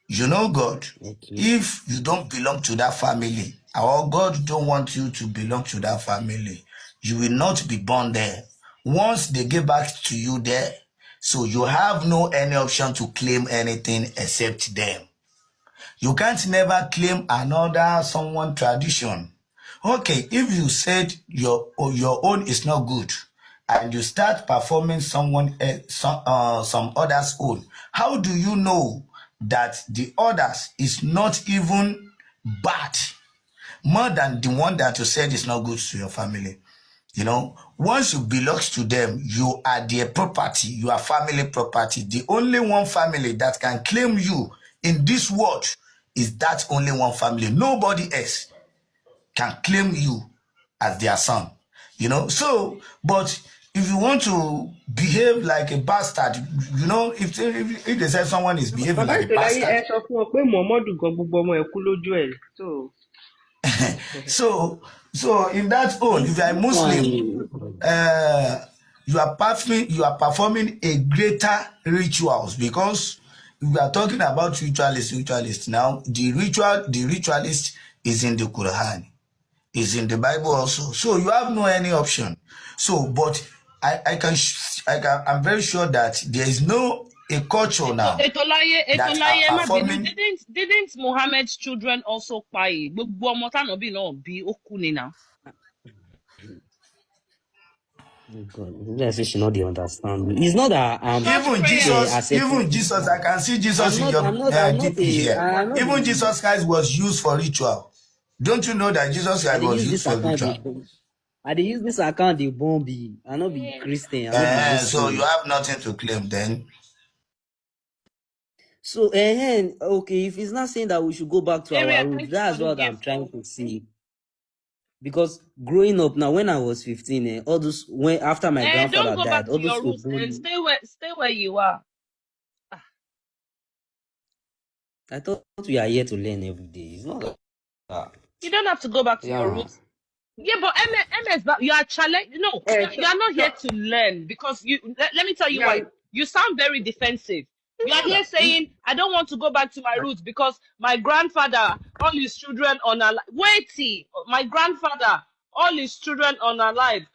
You know God. Okay. If you don't belong to that family, or God don't want you to belong to that family, you will not be born there. Once they get back to you there, so you have no any option to claim anything except them. You can't never claim another someone tradition. Okay, if you said your own is not good, and you start performing some others' own, how do you know that the others is not even bad more than the one that you said is not good to your family? You know, once you belong to them, you are their property, you are family property. The only one family that can claim you in this world is that only one family. Nobody else can claim you as their son. You know, so, but if you want to behave like a bastard, you know, if they say someone is behaving bàbá like a ìtọ́lá ẹ bastard, sọ fún wọn pé muhammadu gan gbogbo ọmọ ẹ̀ kú lójú ẹ̀ so in that own, if you are a Muslim, you are performing a greater rituals, because we are talking about ritualist now. The ritualist is in the Quran, is in the Bible also. So you have no any option. So, but I'm very sure that there is no a culture now Etolaye, that are má bínú. performing. Didn't Muhammad's children also pay? Gbogbo ọmọ tánàbí náà bí ó kú ni now. oh God, let's say she not the understand. It's not that Even Jesus, I can see Jesus in your DP here. Even Jesus Christ was used for ritual. Don't you know that Jesus Christ was used for ritual? I dey use this account the bomb. I not be Christian. I not be So you have nothing to claim then. So okay, if he's not saying that we should go back to our roots, that's what I'm trying to see. Because growing up now, when I was 15, all those after my grandfather don't go died, back to your roots and stay where you are. I thought we are here to learn every day. It's not that. You don't have to go back to your roots. Yeah, but MS, you are challenged. No, you are not here to learn, because let me tell you why. You sound very defensive. You are here saying, I don't want to go back to my roots because my grandfather, all his children unalive. Wait, my grandfather, all his children unalive.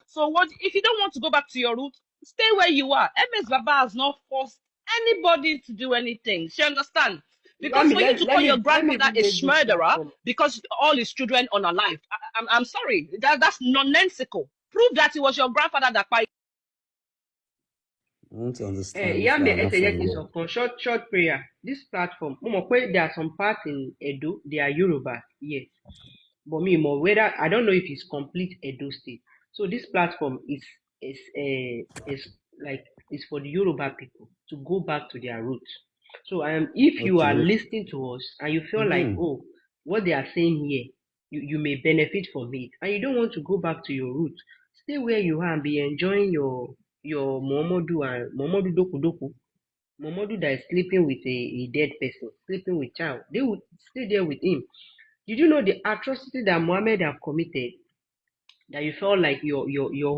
So what if you don't want to go back to your roots? Stay where you are. MS Baba has not forced anybody to do anything. She understand? Let Because me for you let, to let call me your let me grandfather even a make this murderer platform. because all his children unalive, I'm sorry. That's nonsensical. Prove that it was your grandfather that fight. I want to understand if Yeah, you me are not from ethnic here. of short prayer. This platform, there are some parts in Edo, they are Yoruba, yes. But me more whether I don't know if it's complete Edo state. So this platform is like is for the Yoruba people to go back to their roots. So if you are Okay. listening to us and you feel like, Mm-hmm. oh, what they are saying here, you may benefit from it, and you don't want to go back to your roots, stay where you are and be enjoying your Momodu Doku Doku. Momodu that is sleeping with a dead person, sleeping with child. They would stay there with him. Did you know the atrocity that Mohammed have committed? That you felt like your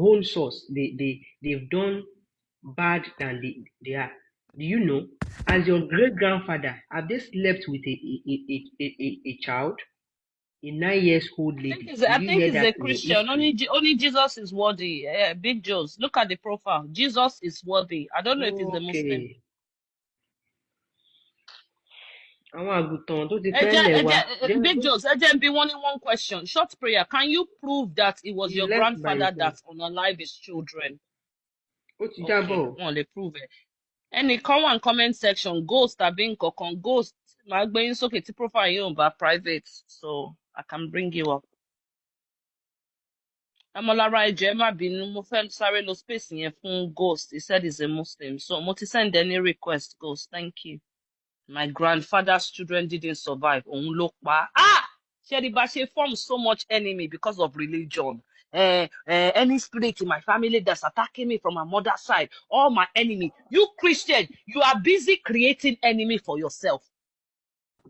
own source, they've done bad than they are. Do you know? As your great grandfather, have they slept with a child, a 9 years old lady? Did I you think hear he's that a in your Christian. history? Only Jesus is worthy. Big Joes. Look at the profile. Jesus is worthy. I don't know if he's a Muslim. Okay. Àwọn àgùntàn tó ti pẹ́ lẹ̀ wá. Big Joes, be one question. Short prayer. Can you prove that it was He your left by grandfather himself. that unalive his children? Ó ti jábọ̀ Okay, o. wọ́n lè prove it. Ẹnìkan wà ní comment section, ghost tàbí nǹkankan, ghost, màá gbé yín sókè tí profile yóò bá private, so I can bring you up. Ọmọlára ẹjọ́ ẹ má bínú, mo fẹ́ sáré lo space yẹn fún ghost, he said he's a Muslim, so mo ti send any request, ghost, thank you. My grandfather's children didn't survive, òun ló pa á. Ṣẹ́ni bá ṣe form so much enemy because of religion. Any spirit in my family that's attacking me from my mother's side, all my enemy. You Christian, you are busy creating enemy for yourself.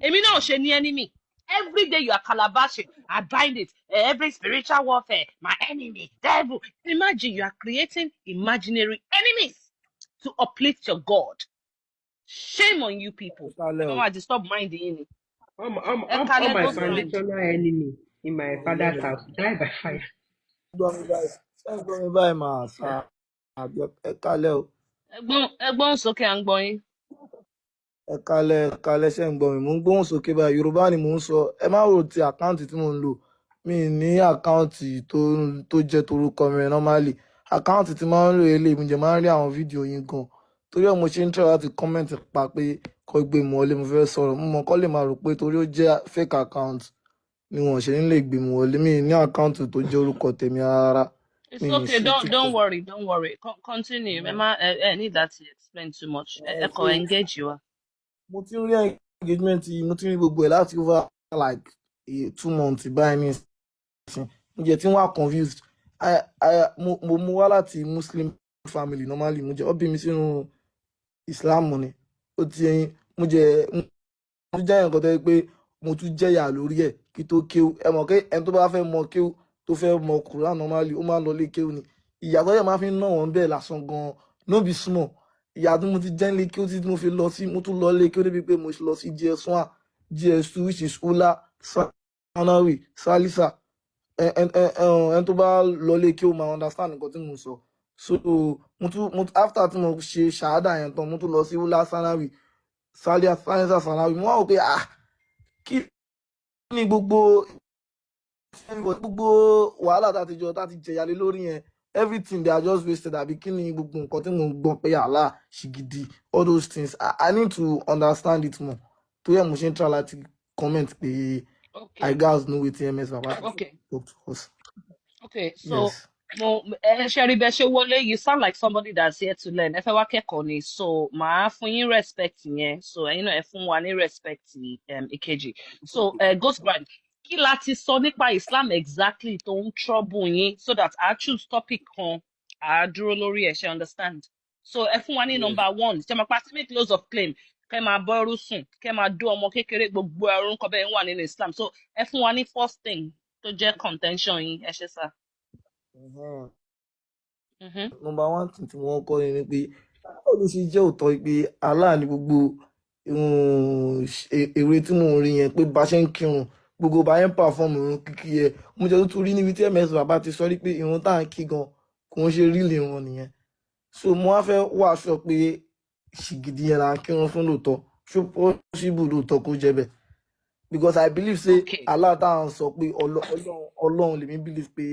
Èmi náà ṣe ní enemy. Every day you are calabashing, I bind it. Every spiritual warfare, my enemy, devil. Imagine you are creating imaginary enemies to uplift your God. Shame on you people. Mama, just stop minding you. All my Ghost friend. foundational enemy in my father's house die by fire. gbọ́ mi báyìí máa sá ẹ kálẹ̀ o Ẹgbọ́n sókè à ń gbọ́ yín. ẹ kálẹ̀ ṣe ń gbọ́ mi mò ń gbóhùn sókè báyìí Yorùbá ni mò ń sọ ẹ má rò ti àkáǹtì tí mò ń lò mi ní àkáǹtì tó jẹ́ torúkọ mi normally àkáǹtì tí máa ń lò eléyìí mo jẹ́ máa ń rí àwọn fídíò yín gan torí ẹ̀ mo ṣe ń try láti comment pa pé kọ́ gbé mi wọlé mo fẹ́ sọ̀rọ̀ mo mọ̀ kọ́ lè máa rò pé torí ó jẹ́ fake account ni wọ́n ṣe ń lè gbé mi wọlé mi ní àkáǹtì tó jẹ́ orúkọ tèmi rárá. It's okay. Don't worry. Don't worry. Continue. Remember, need that to explain too much. Engage you. Mo ti ń rí engagement yìí mo ti ń rí gbogbo ẹ̀ láti over like 2 months báyìí ní ìsìn mo jẹ́ tí wọ́n wà confused mo wá láti Muslim family normally mo jẹ́ ó bí mi sínú Islam ni ó ti ẹyin mo jẹ́ nǹkan tó yẹ pé mo tún jẹ́yà lórí ẹ̀ kí tó kéwú ẹ mọ̀ pé ẹni tó bá fẹ́ mọ kéwú tó fẹ́ mọ Quran normally ó máa ń lọ lé kéwú ni ìyàtọ̀ yẹn máa fi ń ná wọn bẹ́ẹ̀ lásán gan-an no be small ìyá tí mo ti jẹ́ lé kéwú tí mo fi lọ sí mo tún lọ lé kéwú débi pé mo lọ sí GS1 GS2 which is Ula Sanawi Salisa ẹni tó bá lọ lé kéwú máa understand nǹkan tí mo sọ so mo after tí mo ṣe ṣàádà yẹn tán mo tún lọ sí Ula Sanawi Salisa Sanawi mo wá wò pé kí ni gbogbo wàhálà tá ti jẹyà lé lórí yẹn everything they are just wasted àbí kí ni gbogbo nǹkan tí mo gbọ́ pé àlá ṣìgìdì all those things I need to understand it more tó yẹ mo ṣe ń try láti comment pé I gats know wetin MS Baba talk to us. Okay, so yes. Sherry Beshewole, you sound like somebody that's here to learn. Ẹ fẹ́ wá kẹ́kọ̀ọ́ ni, so màá fún yín respect yẹn, so ẹ̀yin náà ẹ fún wa ní respect ìkejì. So Ghost Brand, kí la ti sọ nípa Islam exactly tó ń trouble yín so that I choose topic kan I dúró lórí ẹ̀ ṣe understand. So ẹ fún wa ní number 1, ṣe máa pa make close of claim kẹ́ máa bọ́rú sùn kẹ́ máa dún ọmọ kékeré gbogbo ẹrú nǹkan bẹ́ẹ̀ wà nínú Islam. So ẹ fún wa ní first thing tó jẹ́ contention yín ẹ ṣe sá. Number 1 thing tí wọ́n kọ́ ni pé báwo ló ṣe jẹ́ òótọ́ pé Allah ni gbogbo èrè tí mò ń rí yẹn pé bá ṣe ń kírun gbogbo bá yẹn perform irun kíkí yẹ mo jẹ́ tó rí níbi tí MS Baba ti sọ rí pé irun tá à ń kí gan kò ń ṣe rí lè wọn nìyẹn so mo wá fẹ́ wàásù pé ṣìgìdì yẹn là ń kírun fún lóòótọ́ ṣó possible lóòótọ́ kó jẹ́ bẹ́ẹ̀ because I believe say Okay. Allah táwọn sọ pé Ọlọ́run lèmi believe pé